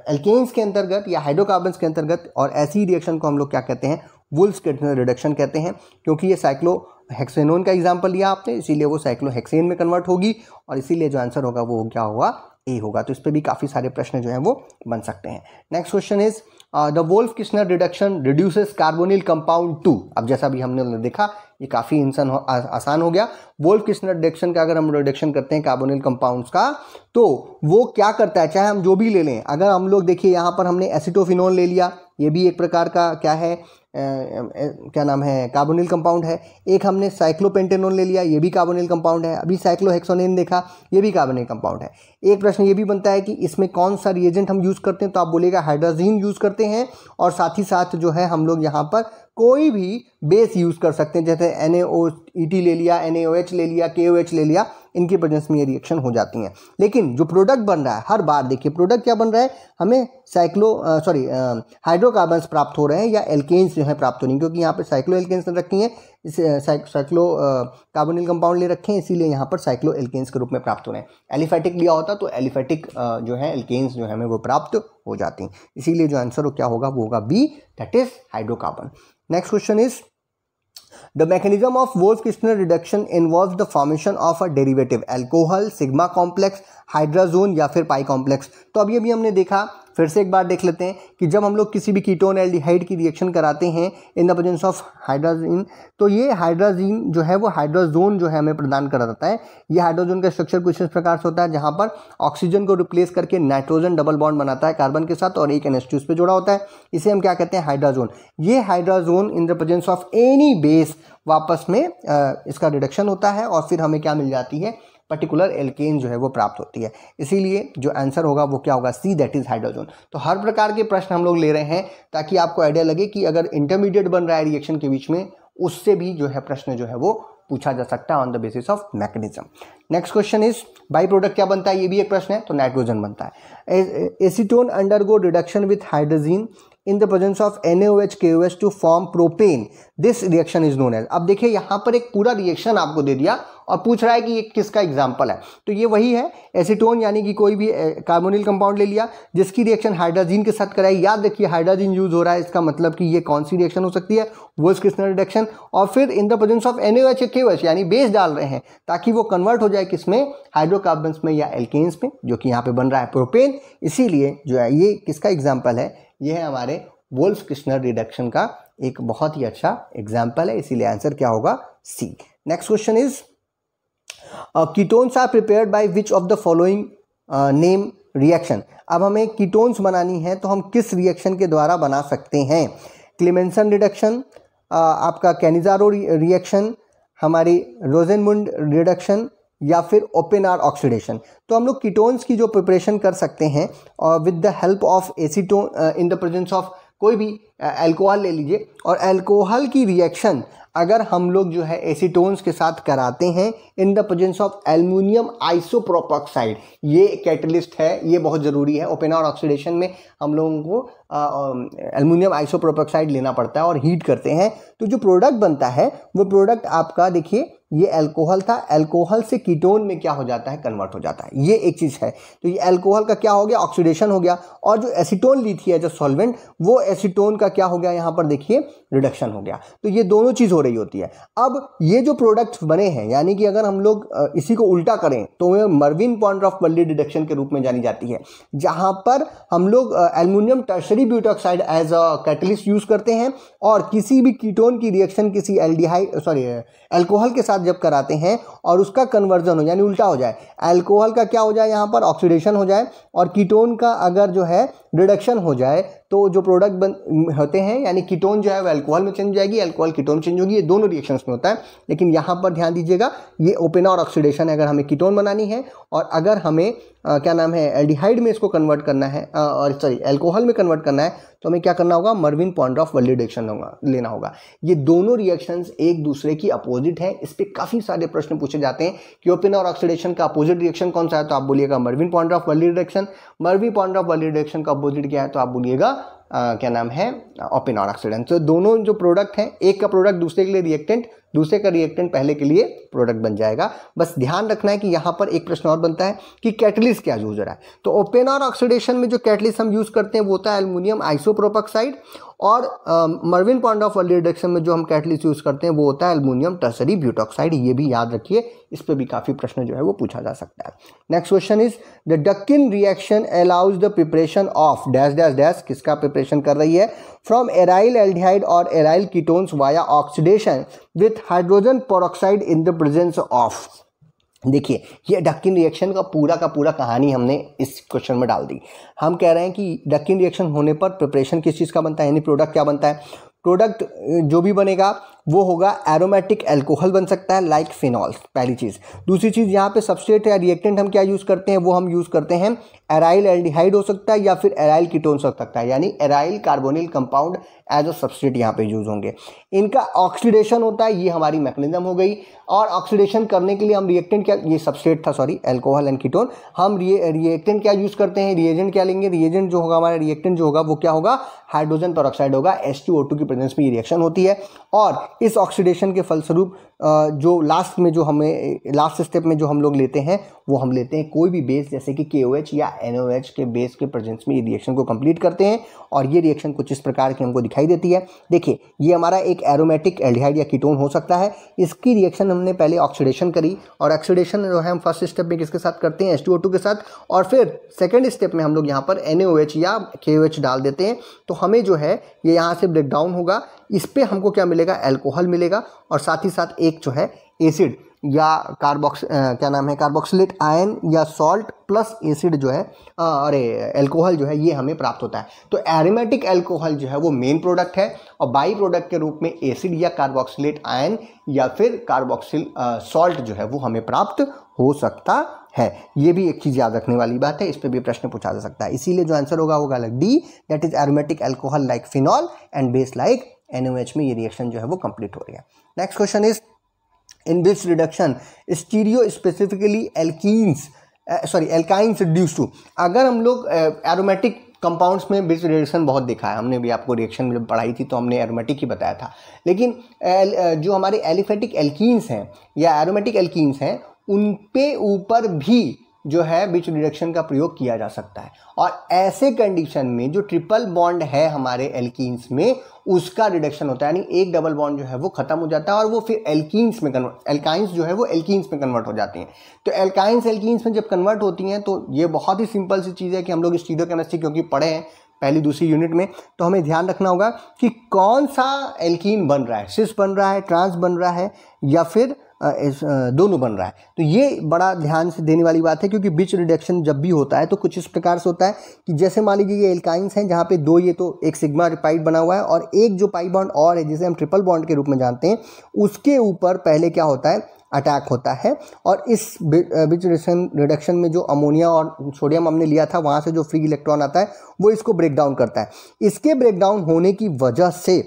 एल्केन्स के अंतर्गत या हाइड्रोकार्बन्स के अंतर्गत, और ऐसी रिएक्शन को हम लोग क्या कहते हैं, वोल्फ-किर्चनर रिडक्शन कहते हैं। क्योंकि ये साइक्लोहेक्सेनोन का एग्जाम्पल लिया आपने, इसीलिए वो साइक्लोहेक्सेन में कन्वर्ट होगी, और इसीलिए जो आंसर होगा वो क्या होगा, ए होगा। तो इस पर भी काफ़ी सारे प्रश्न जो हैं वो बन सकते हैं। Next question is the Wolff-Kirchner reduction reduces carbonyl compound 2। अब जैसा भी हमने देखा ये काफ़ी आसान हो गया। वोल्फ-किर्चनर रिडक्शन का अगर हम रिडक्शन करते हैं कार्बोनिल कंपाउंड्स का, तो वो क्या करता है, चाहे हम जो भी ले लें। अगर हम लोग देखिए यहाँ पर हमने एसिटोफिनोल ले लिया, ये भी एक प्रकार का क्या है, कार्बोनिल कंपाउंड है। एक हमने साइक्लोपेंटेनोल ले लिया, ये भी कार्बोनिल कंपाउंड है। अभी साइक्लोहेक्सोनेन देखा, ये भी कार्बोनिल कंपाउंड है। एक प्रश्न ये भी बनता है कि इसमें कौन सा रिएजेंट हम यूज़ करते हैं, तो आप बोलेगा हाइड्रोजीन यूज़ करते हैं, और साथ ही साथ जो है हम लोग यहाँ पर कोई भी बेस यूज़ कर सकते हैं, जैसे NaOET ले लिया, NaOH ले लिया, KOH ले लिया, इनकी प्रेजेंस में ये रिएक्शन हो जाती हैं। लेकिन जो प्रोडक्ट बन रहा है, हर बार देखिए प्रोडक्ट क्या बन रहा है, हमें हाइड्रोकार्बन्स प्राप्त हो रहे हैं या एल्केन्स जो है प्राप्त हो रही हैं, क्योंकि यहाँ पर साइक्लो एल्केन्स रखी हैं, साइक्लो कार्बोनिल कंपाउंड ले रखे हैं, इसीलिए यहाँ पर साइक्लो एल्केन्स के रूप में प्राप्त हो रहे हैं। एलिफेटिक लिया होता तो एलिफेटिक जो है एल्केन्स जो है हमें वो प्राप्त हो जाती हैं। इसीलिए जो आंसर हो क्या होगा, वो होगा B, that is hydrocarbon. Next question is the mechanism of Wolff-Kishner reduction involves the formation of a derivative alcohol, sigma complex, hydrazone या फिर पाई कॉम्प्लेक्स। तो अभी हमने देखा, फिर से एक बार देख लेते हैं कि जब हम लोग किसी भी कीटोन एल्डिहाइड की रिएक्शन कराते हैं in the presence of hydrazine, तो ये हाइड्राजीन जो है वो हाइड्राजोन जो है हमें प्रदान कराता है। ये हाइड्रोजन का स्ट्रक्चर कुछ इस प्रकार से होता है, जहाँ पर ऑक्सीजन को रिप्लेस करके नाइट्रोजन डबल बॉन्ड बनाता है कार्बन के साथ, और एक NH2 इस पे जुड़ा होता है। इसे हम क्या कहते हैं, हाइड्राजोन। ये hydrazone in the presence of any base वापस में इसका रिडक्शन होता है, और फिर हमें क्या मिल जाती है, पर्टिकुलर एल्केन जो है वो प्राप्त होती है। इसीलिए जो आंसर होगा वो क्या होगा, सी, दैट इज हाइड्रोजन। तो हर प्रकार के प्रश्न हम लोग ले रहे हैं ताकि आपको आइडिया लगे कि अगर इंटरमीडिएट बन रहा है रिएक्शन के बीच में, उससे भी जो है प्रश्न जो है वो पूछा जा सकता है on the basis of mechanism. Next question is by product क्या बनता है, ये भी एक प्रश्न है, तो नाइट्रोजन बनता है। Acetone undergo reduction with hydrazine in the presence of NaOH KOH to form propane, this reaction is known as। अब देखिए यहाँ पर एक पूरा रिएक्शन आपको दे दिया और पूछ रहा है कि ये किसका एग्जाम्पल है, तो ये वही है एसीटोन, यानी कि कोई भी कार्बोनिल कंपाउंड ले लिया जिसकी रिएक्शन हाइड्रोजीन के साथ कराई। याद रखिए हाइड्रोजीन यूज हो रहा है, इसका मतलब कि ये कौन सी रिएक्शन हो सकती है, वोल्फ-किर्चनर रिडक्शन। और फिर इन the presence of NaOH KOH यानी बेस डाल रहे हैं ताकि वो कन्वर्ट हो जाए किसमें, हाइड्रोकार्बन्स में या एल्केन्स में, जो कि यहाँ पे बन रहा है प्रोपेन। इसीलिए जो है ये किसका एग्जाम्पल है, ये है हमारे वोल्फ-किर्चनर रिडक्शन का एक बहुत ही अच्छा एग्जाम्पल है, इसीलिए आंसर क्या होगा? C. Next question is ketones are prepared by which of the following name reaction. अब हमें कीटोन्स बनानी है तो हम किस रिएक्शन के द्वारा बना सकते हैं? क्लेमेंसन रिडक्शन, आपका कैनिज़ारो रिएक्शन, हमारी रोजेनमुंड रिडक्शन, या फिर ओपेनर ऑक्सीडेशन। तो हम लोग कीटोन्स की जो प्रिपरेशन कर सकते हैं with the help of acetone in the presence of कोई भी अल्कोहल ले लीजिए, और अल्कोहल की रिएक्शन अगर हम लोग जो है एसीटोन्स के साथ कराते हैं in the presence of aluminium isopropoxide, ये कैटलिस्ट है, ये बहुत ज़रूरी है। ओपेनर ऑक्सीडेशन में हम लोगों को एल्युमिनियम आइसोप्रोपेक्साइड लेना पड़ता है और हीट करते हैं, तो जो प्रोडक्ट बनता है वो प्रोडक्ट आपका देखिए ये अल्कोहल था, अल्कोहल से कीटोन में क्या हो जाता है? कन्वर्ट हो जाता है। ये एक चीज़ है। तो ये अल्कोहल का क्या हो गया? ऑक्सीडेशन हो गया। और जो एसीटोन ली थी एज अ सॉल्वेंट, वो एसीटोन का क्या हो गया? यहाँ पर देखिए रिडक्शन हो गया। तो ये दोनों चीज़ हो रही होती है। अब ये जो प्रोडक्ट्स बने हैं, यानी कि अगर हम लोग इसी को उल्टा करें तो ये मर्विन पॉन्ड्रॉफ-वर्ली रिडक्शन के रूप में जानी जाती है, जहाँ पर हम लोग aluminium tertiary butoxide as a catalyst use करते हैं, और किसी भी कीटोन की रिएक्शन किसी अल्कोहल के साथ जब कराते हैं और उसका कन्वर्जन हो, यानी उल्टा हो जाए, अल्कोहल का क्या हो जाए? यहाँ पर ऑक्सीडेशन हो जाए, और कीटोन का अगर जो है रिडक्शन हो जाए, तो जो प्रोडक्ट होते हैं, यानी कीटोन जो है वो अल्कोहल में चेंज हो जाएगी, अल्कोहल कीटोन चेंज होगी। ये दोनों रिएक्शंस में होता है। लेकिन यहाँ पर ध्यान दीजिएगा, ये ओपेनर ऑक्सीडेशन है अगर हमें कीटोन बनानी है, और अगर हमें क्या नाम है एल्डिहाइड में इसको कन्वर्ट करना है, और सॉरी अल्कोहल में कन्वर्ट करना है, तो हमें क्या करना होगा? मर्विन पॉन्ड्रॉफ-वर्ली रिडक्शन लेना होगा। ये दोनों रिएक्शंस एक दूसरे की अपोजिट है। इस पे काफ़ी सारे प्रश्न पूछे जाते हैं कि ओपेनर ऑक्सीडेशन का अपोजिट रिएक्शन कौन सा है? तो आप बोलिएगा मर्विन पॉन्ड्रॉफ-वर्ली रिडक्शन। मर्विन पॉन्ड्रॉफ-वर्ली रिडक्शन का अपोजिट क्या है? तो आप बोलिएगा क्या नाम है ओपेनर ऑक्सीडेंट। तो दोनों जो प्रोडक्ट हैं, एक का प्रोडक्ट दूसरे के लिए रिएक्टेंट, दूसरे का रिएक्टेंट पहले के लिए प्रोडक्ट बन जाएगा। बस ध्यान रखना है कि यहाँ पर एक प्रश्न और बनता है कि कैटलिस्ट क्या यूज हो रहा है। तो ओपेनर ऑक्सीडेशन में जो कैटलिस्ट हम यूज करते हैं वो होता है एल्युमिनियम आइसोप्रोपेक्साइड, और मर्विन पॉन्ड्रॉफ-वर्ली रिडक्शन में जो हम कैटलिस्ट यूज करते हैं वो होता है एल्युमिनियम टर्शरी ब्यूटॉक्साइड। ये भी याद रखिए, इस पर भी काफ़ी प्रश्न जो है वो पूछा जा सकता है। नेक्स्ट क्वेश्चन इज द डकिन reaction allows the preparation of dash dash dash, किसका प्रिपरेशन कर रही है? फ्रॉम एराइल एल्डिहाइड और aryl ketones via oxidation with hydrogen peroxide in the presence of. देखिए ये डकिन रिएक्शन का पूरा कहानी हमने इस क्वेश्चन में डाल दी। हम कह रहे हैं कि डकिन रिएक्शन होने पर प्रिपरेशन किस चीज़ का बनता है, यानी प्रोडक्ट क्या बनता है? प्रोडक्ट जो भी बनेगा वो होगा एरोमेटिक अल्कोहल बन सकता है लाइक फिनॉल, पहली चीज़। दूसरी चीज़, यहाँ पे सबस्ट्रेट या रिएक्टेंट हम क्या यूज़ करते हैं? वो हम यूज़ करते हैं एराइल एल्डिहाइड हो सकता है या फिर एराइल कीटोन्स हो सकता है, यानी aryl carbonyl compound as a substrate यहाँ पे यूज होंगे। इनका ऑक्सीडेशन होता है, ये हमारी मैकेनिज्म हो गई। और ऑक्सीडेशन करने के लिए हम रिएक्टेंट क्या, ये सबस्ट्रेट था सॉरी, अल्कोहल एंड कीटोन, हम रिएक्टेंट क्या यूज़ करते हैं? रिएजेंट क्या लेंगे? रिएजेंट जो होगा हमारा रिएक्टेंट जो होगा वो क्या होगा? हाइड्रोजन पेरोक्साइड होगा। H2O2 की प्रेजेंस में ये रिएक्शन होती है, और इस ऑक्सीडेशन के फलस्वरूप जो लास्ट में जो हमें लास्ट स्टेप में जो हम लोग लेते हैं वो हम लेते हैं कोई भी बेस, जैसे कि KOH या NOH के बेस के प्रेजेंस में ये रिएक्शन को कंप्लीट करते हैं, और ये रिएक्शन कुछ इस प्रकार की हमको दिखाई देती है। देखिए ये हमारा एक एरोमेटिक एल्डिहाइड या कीटोन हो सकता है। इसकी रिएक्शन हमने पहले ऑक्सीडेशन करी, और ऑक्सीडेशन जो है हम फर्स्ट स्टेप में किसके साथ करते हैं? H2O2 के साथ, और फिर सेकेंड स्टेप में हम लोग यहाँ पर NaOH या KOH डाल देते हैं। तो हमें जो है ये यहाँ से ब्रेक डाउन होगा, इस पर हमको क्या मिलेगा? अल्कोहल मिलेगा, और साथ ही साथ एक जो है एसिड या कार्बोक्सिलेट आयन या सॉल्ट प्लस एसिड जो है अल्कोहल जो है ये हमें प्राप्त होता है। तो एरोमेटिक अल्कोहल जो है वो मेन प्रोडक्ट है, और बाई प्रोडक्ट के रूप में एसिड या कार्बोक्सिलेट आयन या फिर कार्बोक्सिल सॉल्ट जो है वो हमें प्राप्त हो सकता है। ये भी एक चीज़ याद रखने वाली बात है, इस पर भी प्रश्न पूछा जा सकता है। इसीलिए जो आंसर होगा D, that is aromatic alcohol like phenol and base like NaOH में ये रिएक्शन जो है वो कंप्लीट हो रही है। Next question is in this reduction stereospecifically alkynes reduce to. अगर हम लोग एरोमेटिक कंपाउंड्स में बिच रिएक्शन बहुत देखा है, हमने भी आपको रिएक्शन जब पढ़ाई थी तो हमने एरोमेटिक ही बताया था, लेकिन जो हमारे एलिफेटिक एल्कीन्स हैं या एरोमेटिक एल्कीन्स हैं उन पे ऊपर भी जो है बिच रिडक्शन का प्रयोग किया जा सकता है। और ऐसे कंडीशन में जो ट्रिपल बॉन्ड है हमारे एल्कीन्स में उसका रिडक्शन होता है, यानी एक डबल बॉन्ड जो है वो खत्म हो जाता है और वो फिर एल्कीन्स में एल्काइंस जो है वो एल्कीन्स में कन्वर्ट हो जाती हैं। तो एल्काइंस एल्कीन्स में जब कन्वर्ट होती हैं तो ये बहुत ही सिंपल सी चीज़ है कि हम लोग स्टीरियोकेमिस्ट्री क्योंकि पढ़े हैं पहली दूसरी यूनिट में, तो हमें ध्यान रखना होगा कि कौन सा एल्कीन बन रहा है, सिस बन रहा है, ट्रांस बन रहा है, या फिर दोनों बन रहा है। तो ये बड़ा ध्यान से देने वाली बात है, क्योंकि बिच रिडक्शन जब भी होता है तो कुछ इस प्रकार से होता है कि जैसे मान लीजिए ये एल्काइंस हैं जहाँ पे दो, ये तो एक सिग्मा पाई बना हुआ है और एक जो पाई बॉन्ड और है जिसे हम ट्रिपल बॉन्ड के रूप में जानते हैं, उसके ऊपर पहले क्या होता है, अटैक होता है, और इस बिच रिडक्शन में जो अमोनिया और सोडियम हमने लिया था वहाँ से जो फ्री इलेक्ट्रॉन आता है वो इसको ब्रेक डाउन करता है। इसके ब्रेक डाउन होने की वजह से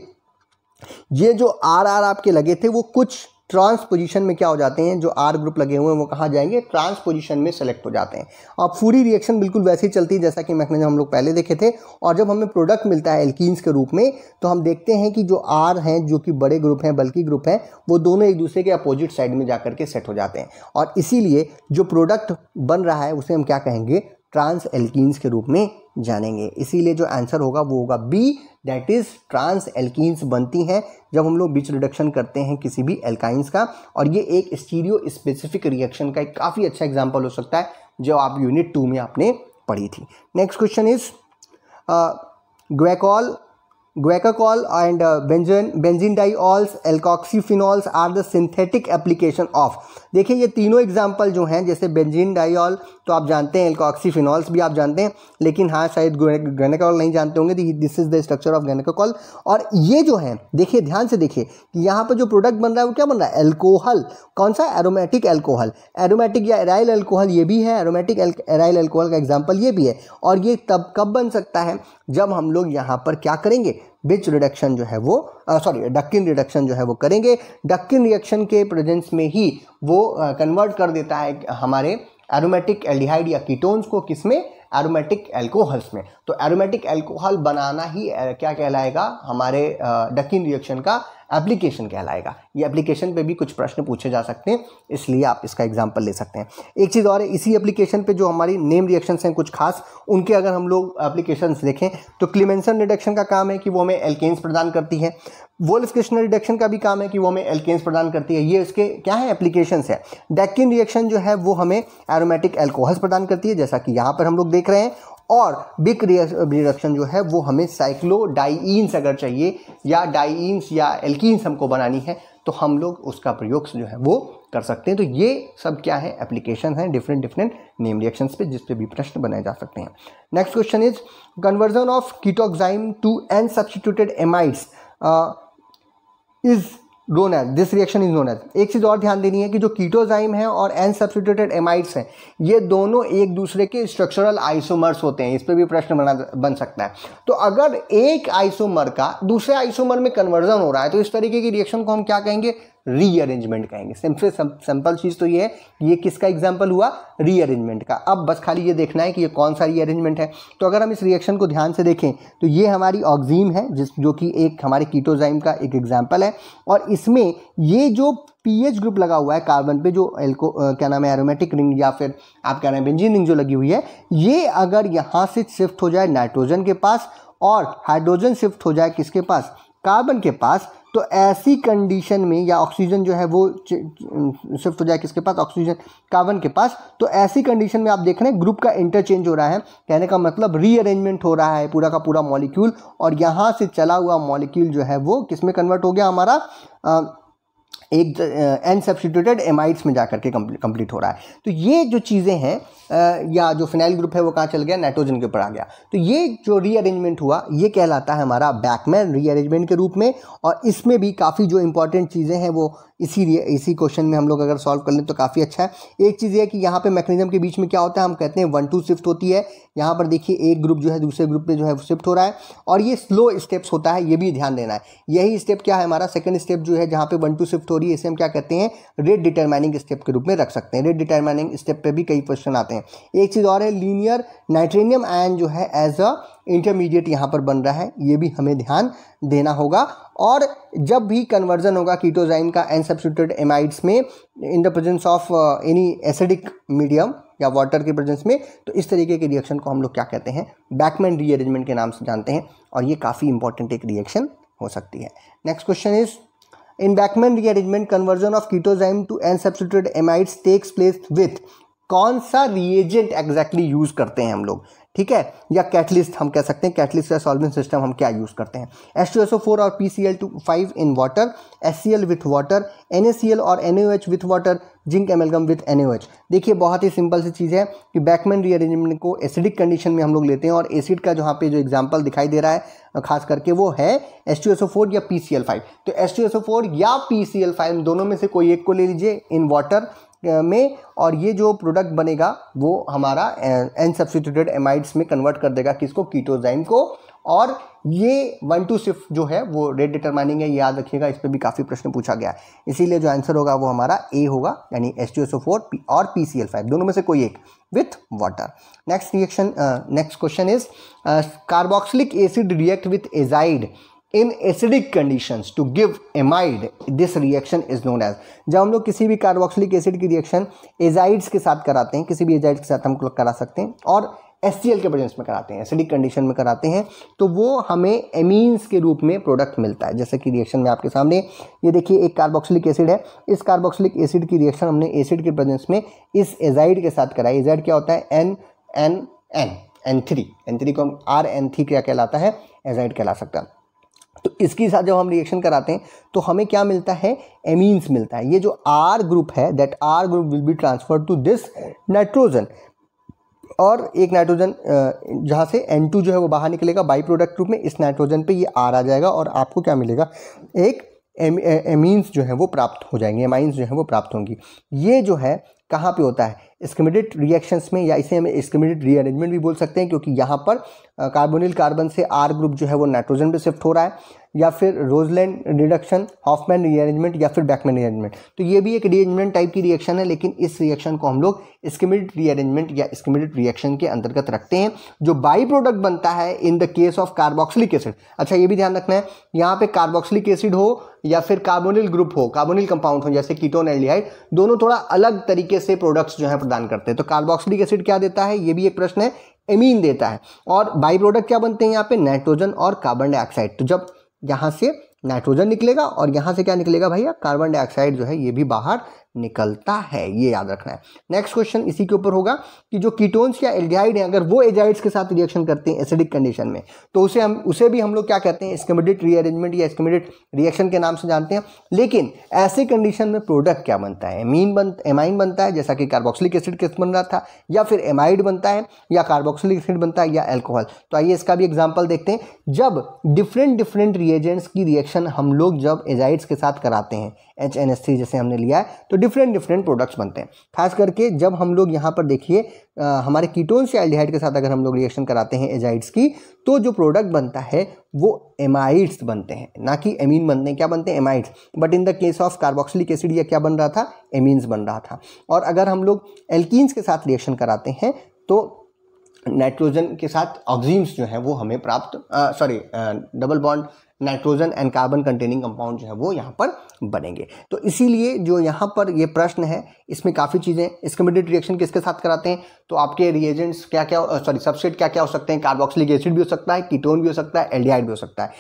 ये जो आर आपके लगे थे वो कुछ ट्रांस पोजीशन में क्या हो जाते हैं, जो आर ग्रुप लगे हुए हैं वो कहाँ जाएंगे, ट्रांस पोजीशन में सेलेक्ट हो जाते हैं। अब पूरी रिएक्शन बिल्कुल वैसे ही चलती है जैसा कि मैकेनिज्म हम लोग पहले देखे थे, और जब हमें प्रोडक्ट मिलता है एल्कीन्स के रूप में तो हम देखते हैं कि जो आर हैं, जो कि बड़े ग्रुप हैं, बल्कि ग्रुप हैं, वो दोनों एक दूसरे के अपोजिट साइड में जाकर के सेट हो जाते हैं, और इसीलिए जो प्रोडक्ट बन रहा है उसे हम क्या कहेंगे, ट्रांस एल्कीन्स के रूप में जानेंगे। इसीलिए जो आंसर होगा वो होगा B, that is trans alkenes बनती हैं जब हम लोग बिच रिडक्शन करते हैं किसी भी एल्काइंस का, और ये एक स्टीरियो स्पेसिफिक रिएक्शन का एक काफ़ी अच्छा एग्जांपल हो सकता है जो आप यूनिट 2 में आपने पढ़ी थी। Next question is guaiacol and benzene diols alkoxyphenols are the synthetic application of. देखिए ये तीनों एग्जाम्पल जो हैं, जैसे बेंजीन डाइऑल तो आप जानते हैं, एल्कोक्सीफिनॉल्स भी आप जानते हैं, लेकिन हाँ शायद ग्वेकाकॉल नहीं जानते होंगे, this is the structure of guaiacol. और ये जो है, देखिए ध्यान से देखिए कि यहाँ पर जो प्रोडक्ट बन रहा है वो क्या बन रहा है, एल्कोहल। कौन सा, एरोमेटिक एल्कोहल, एरोमेटिक या एराइल एल्कोहल ये भी है, एरोमेटिक एराइल एल्कोहल का एग्जाम्पल ये भी है। और ये तब कब बन सकता है, जब हम लोग यहाँ पर क्या करेंगे, बिच रिडक्शन जो है वो डक्किन रिडक्शन जो है वो करेंगे। डक्किन रिएक्शन के प्रेजेंस में ही वो कन्वर्ट कर देता है हमारे एरोमेटिक एल्डिहाइड या कीटोन्स को, किसमें, एरोमेटिक एल्कोहल्स में। तो एरोमेटिक एल्कोहल बनाना ही क्या कहलाएगा, हमारे डक्किन रिएक्शन का एप्लीकेशन कहलाएगा। ये एप्लीकेशन पे भी कुछ प्रश्न पूछे जा सकते हैं, इसलिए आप इसका एग्जांपल ले सकते हैं। एक चीज़ और है, इसी एप्लीकेशन पे जो हमारी नेम रिएक्शंस हैं कुछ खास, उनके अगर हम लोग एप्लीकेशंस देखें तो क्लीमेंसन रिडक्शन का काम है कि वो हमें एल्केन्स प्रदान करती है। वोल्फ-किर्शनर रिडक्शन का भी काम है कि वो हमें एल्केन्स प्रदान करती है। ये इसके क्या है, एप्लीकेशंस है। डक्किन रिएक्शन जो है वो हमें एरोमेटिक एल्कोहल्स प्रदान करती है, जैसा कि यहाँ पर हम लोग देख रहे हैं। और बिक रिडक्शन जो है वो हमें साइक्लोडाइईन्स अगर चाहिए, या डाइईन्स या एल्कीन्स हमको बनानी है, तो हम लोग उसका प्रयोग जो है वो कर सकते हैं। तो ये सब क्या है, एप्लीकेशन है डिफरेंट नेम रिएक्शंस पे, जिस पे भी प्रश्न बनाए जा सकते हैं। Next question is conversion of ketoxime to N substituted amides is known as, this reaction is known as. एक चीज़ और ध्यान देनी है कि जो कीटोजाइम है और एन सब्स्टिट्यूटेड एमाइड्स हैं, ये दोनों एक दूसरे के स्ट्रक्चरल आइसोमर्स होते हैं। इस पर भी प्रश्न बन सकता है। तो अगर एक आइसोमर का दूसरे आइसोमर में कन्वर्जन हो रहा है तो इस तरीके की रिएक्शन को हम क्या कहेंगे, रीअरेंजमेंट कहेंगे। सिंपल चीज़ तो ये है, ये किसका एग्जाम्पल हुआ, रीअरेंजमेंट का। अब बस खाली ये देखना है कि ये कौन सा रीअरेंजमेंट है। तो अगर हम इस रिएक्शन को ध्यान से देखें तो ये हमारी ऑक्सीम है, जो कि एक हमारे कीटोजाइम का एक एग्जाम्पल है। और इसमें ये जो पीएच ग्रुप लगा हुआ है कार्बन पे, जो क्या नाम है, एरोमेटिक रिंग या फिर आप कह रहे हैं बेंजीन रिंग जो लगी हुई है, ये अगर यहाँ से शिफ्ट हो जाए नाइट्रोजन के पास और हाइड्रोजन शिफ्ट हो जाए किसके पास, कार्बन के पास, तो ऐसी कंडीशन में, या ऑक्सीजन जो है वो शिफ्ट हो जाए किसके पास, ऑक्सीजन कार्बन के पास, तो ऐसी कंडीशन में आप देख रहे हैं ग्रुप का इंटरचेंज हो रहा है। कहने का मतलब रीअरेंजमेंट हो रहा है पूरा का पूरा मॉलिक्यूल, और यहाँ से चला हुआ मॉलिक्यूल जो है वो किस में कन्वर्ट हो गया, हमारा एक एन सब्स्टिट्यूटेड एमाइड्स में जाकर के कंप्लीट हो रहा है। तो ये जो चीज़ें हैं, या जो फिनाइल ग्रुप है वो कहाँ चल गया, नाइट्रोजन के ऊपर आ गया। तो ये जो रीअरेंजमेंट हुआ ये कहलाता है हमारा बैकमैन रीअरेंजमेंट के रूप में। और इसमें भी काफ़ी जो इंपॉर्टेंट चीज़ें हैं वो इसी क्वेश्चन में हम लोग अगर सॉल्व कर लें तो काफ़ी अच्छा है। एक चीज़ ये है कि यहाँ पे मैकेनिज्म के बीच में क्या होता है, हम कहते हैं 1-2 शिफ्ट होती है। यहाँ पर देखिए एक ग्रुप जो है दूसरे ग्रुप में जो है शिफ्ट हो रहा है, और ये स्लो स्टेप्स होता है, ये भी ध्यान देना है। यही स्टेप क्या है, हमारा सेकंड स्टेप जो है जहाँ पे 1-2 शिफ्ट हो रही है, इसे हम क्या कहते हैं, रेट डिटरमाइनिंग स्टेप के रूप में रख सकते हैं। रेट डिटरमाइनिंग स्टेप पे भी कई क्वेश्चन आते हैं। एक चीज़ और है, लीनियर नाइट्रेनियम आयन जो है एज अ इंटरमीडिएट यहाँ पर बन रहा है, ये भी हमें ध्यान देना होगा। और जब भी कन्वर्जन होगा कीटोजाइम का एन सब्स्टिट्यूटेड एमाइड्स में इन the presence of any acidic medium या वाटर के प्रेजेंस में, तो इस तरीके के रिएक्शन को हम लोग क्या कहते हैं, बैकमैन रीअरेंजमेंट के नाम से जानते हैं। और ये काफ़ी इंपॉर्टेंट एक रिएक्शन हो सकती है। Next question is in Beckmann rearrangement conversion of ketoxime to N substituted amides takes place with, कौन सा रिएजेंट एग्जैक्टली यूज करते हैं हम लोग। ठीक है, या कैटलिस्ट हम कह सकते हैं, कैटलिस्ट या सॉल्वेंट सिस्टम हम क्या यूज़ करते हैं, H2SO4 और PCl5 in water, HCl with water, NaCl और NaOH with water, zinc amalgam with NaOH। देखिए बहुत ही सिंपल सी चीज़ है कि बैकमैन रीअरेंजमेंट को एसिडिक कंडीशन में हम लोग लेते हैं और एसिड का जहाँ पे जो एग्जाम्पल दिखाई दे रहा है खास करके वो है H2SO4 या PCl5। तो H2SO4 या PCl5 दोनों में से कोई एक को ले लीजिए इन वाटर में, और ये जो प्रोडक्ट बनेगा वो हमारा एन सब्स्टिट्यूटेड एमाइड्स में कन्वर्ट कर देगा किसको, कीटोजाइम को। और ये 1-2 शिफ्ट जो है वो रेट डिटरमाइनिंग है, याद रखिएगा, इस पर भी काफ़ी प्रश्न पूछा गया है। इसीलिए जो आंसर होगा वो हमारा ए होगा, यानी H2SO4 और PCl5 दोनों में से कोई एक with water. Next question is carboxylic acid react with azide in acidic conditions to give amide, this reaction is known as। जब हम लोग किसी भी कार्बोक्सिलिक एसिड की रिएक्शन एजाइड्स के साथ कराते हैं, किसी भी एजाइड्स के साथ हम लोग करा सकते हैं और HCl के प्रेजेंस में कराते हैं, एसिडिक कंडीशन में कराते हैं, तो वो हमें एमीन्स के रूप में प्रोडक्ट मिलता है। जैसे कि रिएक्शन में आपके सामने ये देखिए एक कार्बोक्सिलिक एसिड है, इस कार्बोक्सिलिक एसिड की रिएक्शन हमने एसिड के प्रेजेंस में इस एजाइड के साथ कराई। एजाइड क्या होता है, N3 को हम RN3 क्या कहलाता है, एजाइड कहला सकता है। तो इसके साथ जब हम रिएक्शन कराते हैं तो हमें क्या मिलता है, एमीन्स मिलता है। ये जो R ग्रुप है, that R group will be transferred to this nitrogen, और एक नाइट्रोजन जहाँ से N2 जो है वो बाहर निकलेगा बाई प्रोडक्ट रूप में, इस नाइट्रोजन पे ये R आ जाएगा और आपको क्या मिलेगा, एक एमीन्स जो है वो प्राप्त हो जाएंगे, एमाइंस जो है वो प्राप्त होंगी। ये जो है कहाँ पे होता है, इस्केमिडेट रिएक्शंस में, या इसे हम इस्केमिडेट रीअरेंजमेंट भी बोल सकते हैं, क्योंकि यहाँ पर कार्बोनिल कार्बन से R ग्रुप जो है वो नाइट्रोजन पे शिफ्ट हो रहा है, या फिर रोजलैंड रिडक्शन, हॉफमैन रीअरेंजमेंट, या फिर बैकमैन रीअरेंजमेंट। तो ये भी एक रीअरेंजमेंट टाइप की रिएक्शन है, लेकिन इस रिएक्शन को हम लोग इस्केमिडेट रीअरेंजमेंट या इस्केमिडेट रिएक्शन के अंतर्गत रखते हैं, जो बाई प्रोडक्ट बनता है in the case of carboxylic acid. अच्छा ये भी ध्यान रखना है, यहाँ पे कार्बोक्सिलिक एसिड हो या फिर कार्बोनिल ग्रुप हो, कार्बोनिल कंपाउंड हो, जैसे कीटोन एल्डिहाइड, दोनों थोड़ा अलग तरीके से प्रोडक्ट्स जो है प्रदान करते हैं। तो कार्बोक्सिलिक एसिड क्या देता है, ये भी एक प्रश्न है, एमीन देता है। और बाई प्रोडक्ट क्या बनते हैं यहाँ पे, नाइट्रोजन और कार्बन डाइऑक्साइड। तो जब यहाँ से नाइट्रोजन निकलेगा और यहाँ से क्या निकलेगा भैया, कार्बन डाइऑक्साइड जो है ये भी बाहर निकलता है, ये याद रखना है। नेक्स्ट क्वेश्चन इसी के ऊपर होगा कि जो कीटोन्स या एल्डिहाइड हैं, अगर वो एजाइड्स के साथ रिएक्शन करते हैं एसिडिक कंडीशन में, तो उसे भी हम लोग क्या कहते हैं, इस्केमिडेट रीअरेंजमेंट या इस्केमिडेट रिएक्शन के नाम से जानते हैं। लेकिन ऐसे कंडीशन में प्रोडक्ट क्या बनता है, एमाइन बनता है, जैसा कि कार्बोक्सिलिक एसिड केस बन रहा था, या फिर एमाइड बनता है, या कार्बोक्सिलिक एसिड बनता है, या एल्कोहल। तो आइए इसका भी एग्जाम्पल देखते हैं। जब डिफरेंट रिएजेंट्स की रिएक्शन हम लोग जब एजाइड्स के साथ कराते हैं, HNS3 जैसे हमने लिया है, तो डिफरेंट प्रोडक्ट्स बनते हैं। खास करके जब हम लोग यहाँ पर देखिए हमारे कीटोन्स या एल्डिहाइड के साथ अगर हम लोग रिएक्शन कराते हैं एजाइड्स की, तो जो प्रोडक्ट बनता है वो एमाइड्स बनते हैं, ना कि एमीन बनते हैं। क्या बनते हैं, amides. But in the case of carboxylic acid ये क्या बन रहा था, एमीन्स बन रहा था। और अगर हम लोग एल्कीन्स के साथ रिएक्शन कराते हैं तो नाइट्रोजन के साथ ऑक्सीन्स जो है वो हमें प्राप्त double bond nitrogen and carbon containing compound जो है वो यहाँ पर बनेंगे। तो इसीलिए जो यहाँ पर ये प्रश्न है इसमें काफ़ी चीज़ें, इस्केमिडेट रिएक्शन किसके साथ कराते हैं, तो आपके रिएजेंट्स सबस्ट्रेट क्या क्या हो सकते हैं, कार्बोक्सिलिक एसिड भी हो सकता है, कीटोन भी हो सकता है, एल्डिहाइड भी हो सकता है,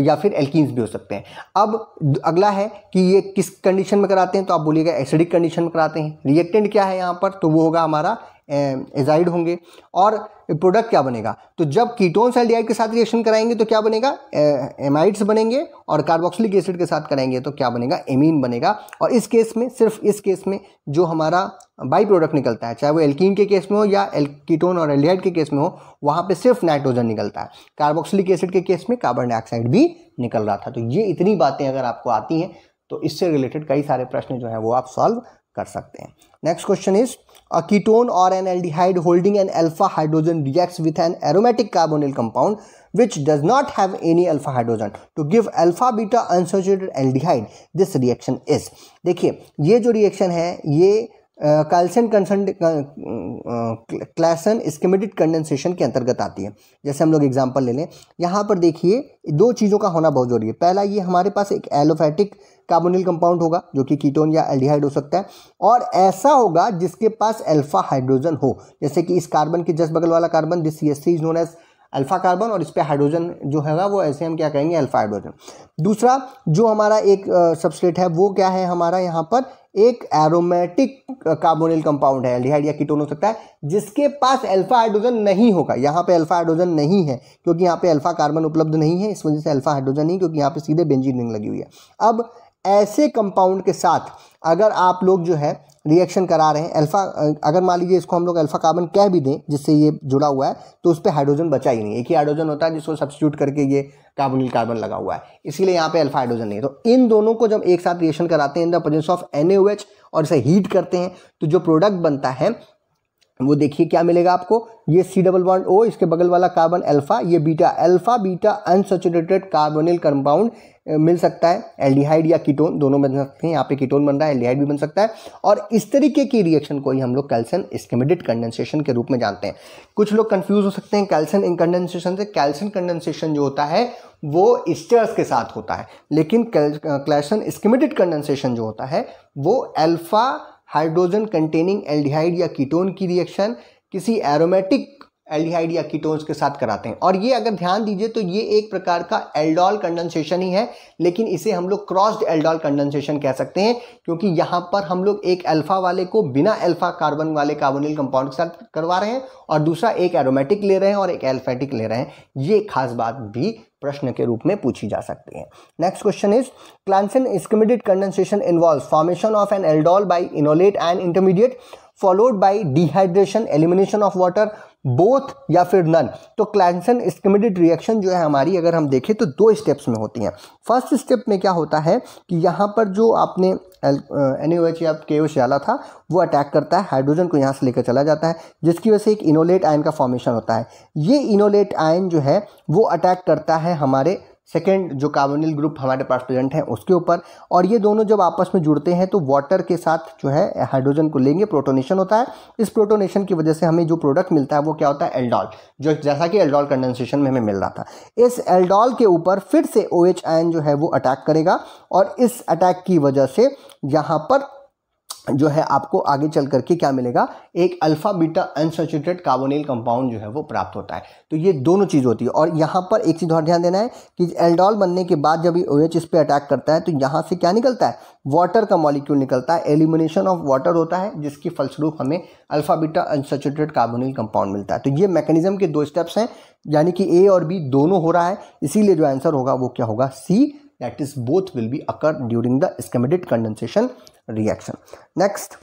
या फिर एल्कीन्स भी हो सकते हैं। अब अगला है कि ये किस कंडीशन में कराते हैं, तो आप बोलिएगा एसिडिक कंडीशन में कराते हैं। रिएक्टेंट क्या है यहाँ पर, तो वो होगा हमारा एजाइड होंगे। और प्रोडक्ट क्या बनेगा, तो जब कीटोन्स एल्डिहाइड के साथ रिएक्शन कराएंगे तो क्या बनेगा, एमाइड्स बनेंगे, और कार्बोक्सिलिक एसिड के साथ कराएंगे तो क्या बनेगा, एमीन बनेगा। और इस केस में, सिर्फ इस केस में जो हमारा बाई प्रोडक्ट निकलता है, चाहे वो एल्कीन के केस में हो या कीटोन और एल्डिहाइड के केस में हो, वहाँ पे सिर्फ नाइट्रोजन निकलता है। कार्बोक्सिलिक एसिड के केस में कार्बन डाइऑक्साइड भी निकल रहा था। तो ये इतनी बातें अगर आपको आती हैं तो इससे रिलेटेड कई सारे प्रश्न जो हैं वो आप सॉल्व कर सकते हैं। Next question is a ketone or an aldehyde holding an alpha hydrogen reacts with an aromatic carbonyl compound which does not have any alpha hydrogen to give alpha beta unsaturated aldehyde. This reaction is, देखिए ये जो reaction है ये Klaasen इस्केमिडेट condensation के अंतर्गत आती है। जैसे हम लोग एग्जांपल ले लें, यहाँ पर देखिए दो चीज़ों का होना बहुत जरूरी है। पहला, ये हमारे पास एक एलोफैटिक कार्बोनिल कंपाउंड होगा जो कि कीटोन या एल्डिहाइड हो सकता है, और ऐसा होगा जिसके पास अल्फा हाइड्रोजन हो। जैसे कि इस कार्बन के जस्ट बगल वाला carbon, this CH3 is known as alpha carbon और इस पे हाइड्रोजन जो हैगा वो ऐसे हम क्या कहेंगे, अल्फा हाइड्रोजन। दूसरा जो हमारा एक सबस्ट्रेट है वो क्या है हमारा, यहाँ पर एक एरोमेटिक कार्बोनिल कंपाउंड है, एल्डिहाइड या कीटोन हो सकता है, जिसके पास अल्फा हाइड्रोजन नहीं होगा। यहाँ पे अल्फा हाइड्रोजन नहीं है क्योंकि यहाँ पे अल्फा कार्बन उपलब्ध नहीं है, इस वजह से अल्फा हाइड्रोजन नहीं, क्योंकि यहाँ पे सीधे बेंजीन रिंग लगी हुई है। अब ऐसे कंपाउंड के साथ अगर आप लोग जो है रिएक्शन करा रहे हैं, अल्फा, अगर मान लीजिए इसको हम लोग अल्फा कार्बन कह भी दें जिससे ये जुड़ा हुआ है, तो उस पर हाइड्रोजन बचा ही नहीं, एक ही हाइड्रोजन होता है जिसको सब्स्टिट्यूट करके ये कार्बोनिल कार्बन लगा हुआ है, इसीलिए यहाँ पे अल्फा हाइड्रोजन नहीं है। तो इन दोनों को जब एक साथ रिएक्शन कराते हैं in the presence of NaOH और इसे हीट करते हैं, तो जो प्रोडक्ट बनता है वो देखिए क्या मिलेगा आपको, ये C डबल बॉन्ड O, इसके बगल वाला कार्बन अल्फा, ये beta, alpha beta unsaturated carbonyl compound मिल सकता है। एल्डिहाइड या कीटोन दोनों बन सकते हैं, यहाँ पे कीटोन बन रहा है, एल्डिहाइड भी बन सकता है। और इस तरीके की रिएक्शन को ही हम लोग कैल्शियम स्किमेटेड कंडेंसेशन के रूप में जानते हैं। कुछ लोग कंफ्यूज हो सकते हैं कैल्शियम कंडेंसेशन से। कैल्शियम कंडेंसेशन जो होता है वो स्टर्स के साथ होता है, लेकिन कैल्शियम स्किमेटेड कंडेंसेशन जो होता है वो अल्फा हाइड्रोजन कंटेनिंग एल्डिहाइड या कीटोन की रिएक्शन किसी एरोमेटिक एल्डिहाइड या कीटोन्स के साथ कराते हैं। और ये अगर ध्यान दीजिए तो ये एक प्रकार का एल्डोल कंडेंसेशन ही है, लेकिन इसे हम लोग क्रॉस्ड एल्डोल कंडेंसेशन कह सकते हैं, क्योंकि यहाँ पर हम लोग एक अल्फा वाले को बिना अल्फा कार्बन वाले कार्बोनिल कंपाउंड के साथ करवा रहे हैं और दूसरा एक एरोमेटिक ले रहे हैं और एक अल्फेटिक ले रहे हैं। ये खास बात भी प्रश्न के रूप में पूछी जा सकती है। Next question is Claisen Schmidt condensation involves formation of an aldol by enolate and intermediate followed by dehydration, elimination of water, both या फिर नन। तो क्लासेन स्किमेटेड रिएक्शन जो है हमारी अगर हम देखें तो दो स्टेप्स में होती हैं। फर्स्ट स्टेप में क्या होता है कि यहाँ पर जो आपने NaOH या KOH डाला था वो अटैक करता है, हाइड्रोजन को यहाँ से लेकर चला जाता है, जिसकी वजह से एक इनोलेट आयन का फॉर्मेशन होता है। ये इनोलेट आयन जो है वो अटैक करता है हमारे सेकेंड जो कार्बोनिल ग्रुप हमारे पास प्रेजेंट है उसके ऊपर, और ये दोनों जब आपस में जुड़ते हैं तो वाटर के साथ जो है हाइड्रोजन को लेंगे, प्रोटोनेशन होता है। इस प्रोटोनेशन की वजह से हमें जो प्रोडक्ट मिलता है वो क्या होता है, एल्डोल, जो जैसा कि एल्डोल कंडेंसेशन में हमें मिल रहा था। इस एल्डोल के ऊपर फिर से OH आयन जो है वो अटैक करेगा, और इस अटैक की वजह से यहाँ पर जो है आपको आगे चल करके क्या मिलेगा, एक alpha beta unsaturated carbonyl compound जो है वो प्राप्त होता है। तो ये दोनों चीज़ होती है। और यहाँ पर एक चीज़ और ध्यान देना है कि एल्डोल बनने के बाद जब ये OH इस पे अटैक करता है तो यहाँ से क्या निकलता है, वाटर का मॉलिक्यूल निकलता है, एलिमिनेशन ऑफ वाटर होता है, जिसकी फलस्वरूप हमें alpha beta unsaturated carbonyl compound मिलता है। तो ये मैकेनिज्म के दो स्टेप्स हैं, यानी कि A और B दोनों हो रहा है, इसीलिए जो आंसर होगा वो क्या होगा, C, that is both will be occur during the schematic condensation reaction. Next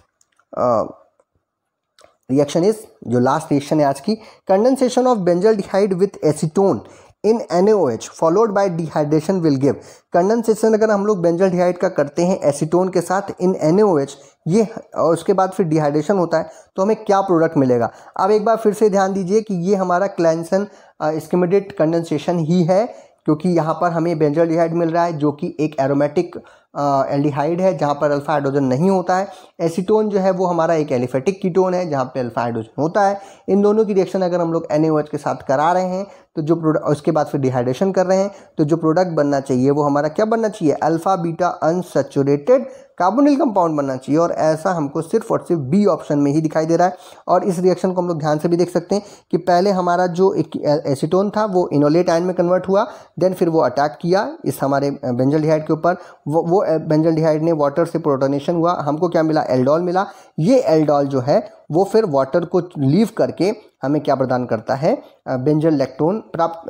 reaction is जो लास्ट रिएक्शन है आज की, condensation of benzaldehyde with acetone in NaOH followed by dehydration will give. Condensation अगर हम लोग बेंजल्डिहाइड का करते हैं एसीटोन के साथ इन NaOH, ये और उसके बाद फिर डिहाइड्रेशन होता है तो हमें क्या प्रोडक्ट मिलेगा। अब एक बार फिर से ध्यान दीजिए कि ये हमारा क्लासेन स्किमेटेड कंडेंसेशन ही है, क्योंकि यहाँ पर हमें बेंजल्डिहाइड मिल रहा है जो कि एक एरोमेटिक एल्डिहाइड है जहाँ पर अल्फा हाइड्रोजन नहीं होता है। एसीटोन जो है वो हमारा एक एलिफेटिक कीटोन है जहाँ पे अल्फा हाइड्रोजन होता है। इन दोनों की रिएक्शन अगर हम लोग NaOH के साथ करा रहे हैं तो जो प्रोडक्ट, उसके बाद फिर डिहाइड्रेशन कर रहे हैं, तो जो प्रोडक्ट बनना चाहिए वो हमारा क्या बनना चाहिए, alpha beta unsaturated carbonyl compound बनना चाहिए। और ऐसा हमको सिर्फ और सिर्फ B ऑप्शन में ही दिखाई दे रहा है। और इस रिएक्शन को हम लोग ध्यान से भी देख सकते हैं कि पहले हमारा जो एसीटोन था वो इनोलेट आयन में कन्वर्ट हुआ, देन फिर वो अटैक किया इस हमारे बेंजल्डिहाइड के ऊपर, वो बेंजल्डिहाइड ने वाटर से प्रोटोनेशन हुआ, हमको क्या मिला, एल्डोल मिला। ये एल्डोल जो है वो फिर वाटर को लीव करके हमें क्या प्रदान करता है, बेंजल लैक्टोन प्राप्त,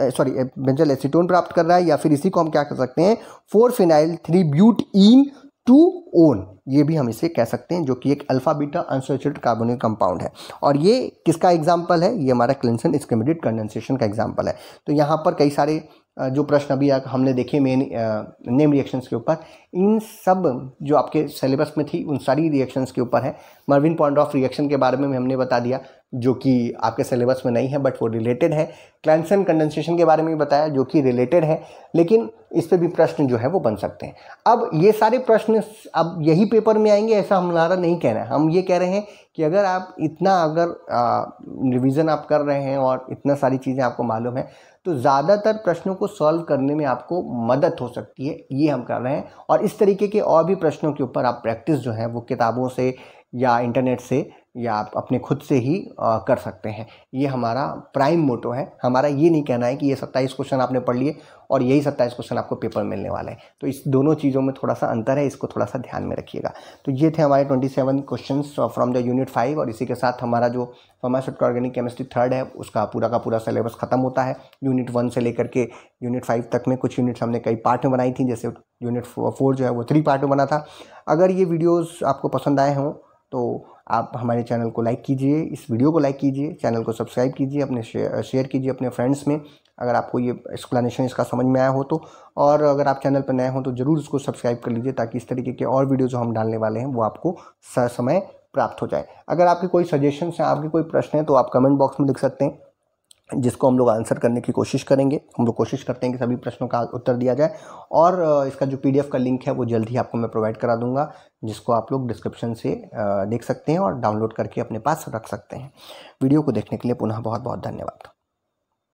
बेंजल एसीटोन प्राप्त कर रहा है, या फिर इसी को हम क्या कर सकते हैं, 4-फेनाइल 3-ब्यूटीन 2-ओन, ये भी हम इसे कह सकते हैं, जो कि एक alpha beta unsaturated carbonyl compound है। और ये किसका एग्जाम्पल है, ये हमारा क्लासेन स्किमेटेड कंडेंसेशन का एग्जाम्पल है। तो यहाँ पर कई सारे जो प्रश्न अभी हमने देखे मेन नेम रिएक्शंस के ऊपर, इन सब जो आपके सिलेबस में थी उन सारी रिएक्शंस के ऊपर है। मर्विन पॉन्डॉर्फ रिएक्शन के बारे में हमने बता दिया जो कि आपके सिलेबस में नहीं है बट वो रिलेटेड है। क्लासेन कंडेंसेशन के बारे में भी बताया जो कि रिलेटेड है, लेकिन इस पे भी प्रश्न जो है वो बन सकते हैं। अब ये सारे प्रश्न अब यही पेपर में आएंगे ऐसा हमारा नहीं कहना है। हम ये कह रहे हैं कि अगर आप इतना रिवीजन आप कर रहे हैं और इतना सारी चीज़ें आपको मालूम है तो ज़्यादातर प्रश्नों को सॉल्व करने में आपको मदद हो सकती है, ये हम कर रहे हैं। और इस तरीके के और भी प्रश्नों के ऊपर आप प्रैक्टिस जो है वो किताबों से या इंटरनेट से या आप अपने खुद से ही कर सकते हैं। ये हमारा प्राइम मोटो है। हमारा ये नहीं कहना है कि ये 27 क्वेश्चन आपने पढ़ लिए और यही 27 क्वेश्चन आपको पेपर मिलने वाला है। तो इस दोनों चीज़ों में थोड़ा सा अंतर है, इसको थोड़ा सा ध्यान में रखिएगा। तो ये थे हमारे 27 क्वेश्चंस फ्रॉम द यूनिट 5 और इसी के साथ हमारा जो फार्मास्यूटिकल ऑर्गेनिक केमिस्ट्री थर्ड है उसका पूरा का पूरा सिलेबस खत्म होता है। यूनिट 1 से लेकर के यूनिट 5 तक में कुछ यूनिट्स हमने कई पार्ट में बनाई थी, जैसे यूनिट 4 जो है वो 3 पार्ट में बना था। अगर ये वीडियोज़ आपको पसंद आए हों तो आप हमारे चैनल को लाइक कीजिए, इस वीडियो को लाइक कीजिए, चैनल को सब्सक्राइब कीजिए, अपने शेयर कीजिए अपने फ्रेंड्स में अगर आपको ये एक्सप्लेनेशन इसका समझ में आया हो तो। और अगर आप चैनल पर नए हो तो ज़रूर उसको सब्सक्राइब कर लीजिए ताकि इस तरीके के और वीडियो जो हम डालने वाले हैं वो आपको समय प्राप्त हो जाए। अगर आपके कोई सजेशंस हैं, आपके कोई प्रश्न हैं तो आप कमेंट बॉक्स में लिख सकते हैं, जिसको हम लोग आंसर करने की कोशिश करेंगे। हम लोग कोशिश करते हैं कि सभी प्रश्नों का उत्तर दिया जाए और इसका जो PDF का लिंक है वो जल्द ही आपको मैं प्रोवाइड करा दूंगा, जिसको आप लोग डिस्क्रिप्शन से देख सकते हैं और डाउनलोड करके अपने पास रख सकते हैं। वीडियो को देखने के लिए पुनः बहुत बहुत धन्यवाद।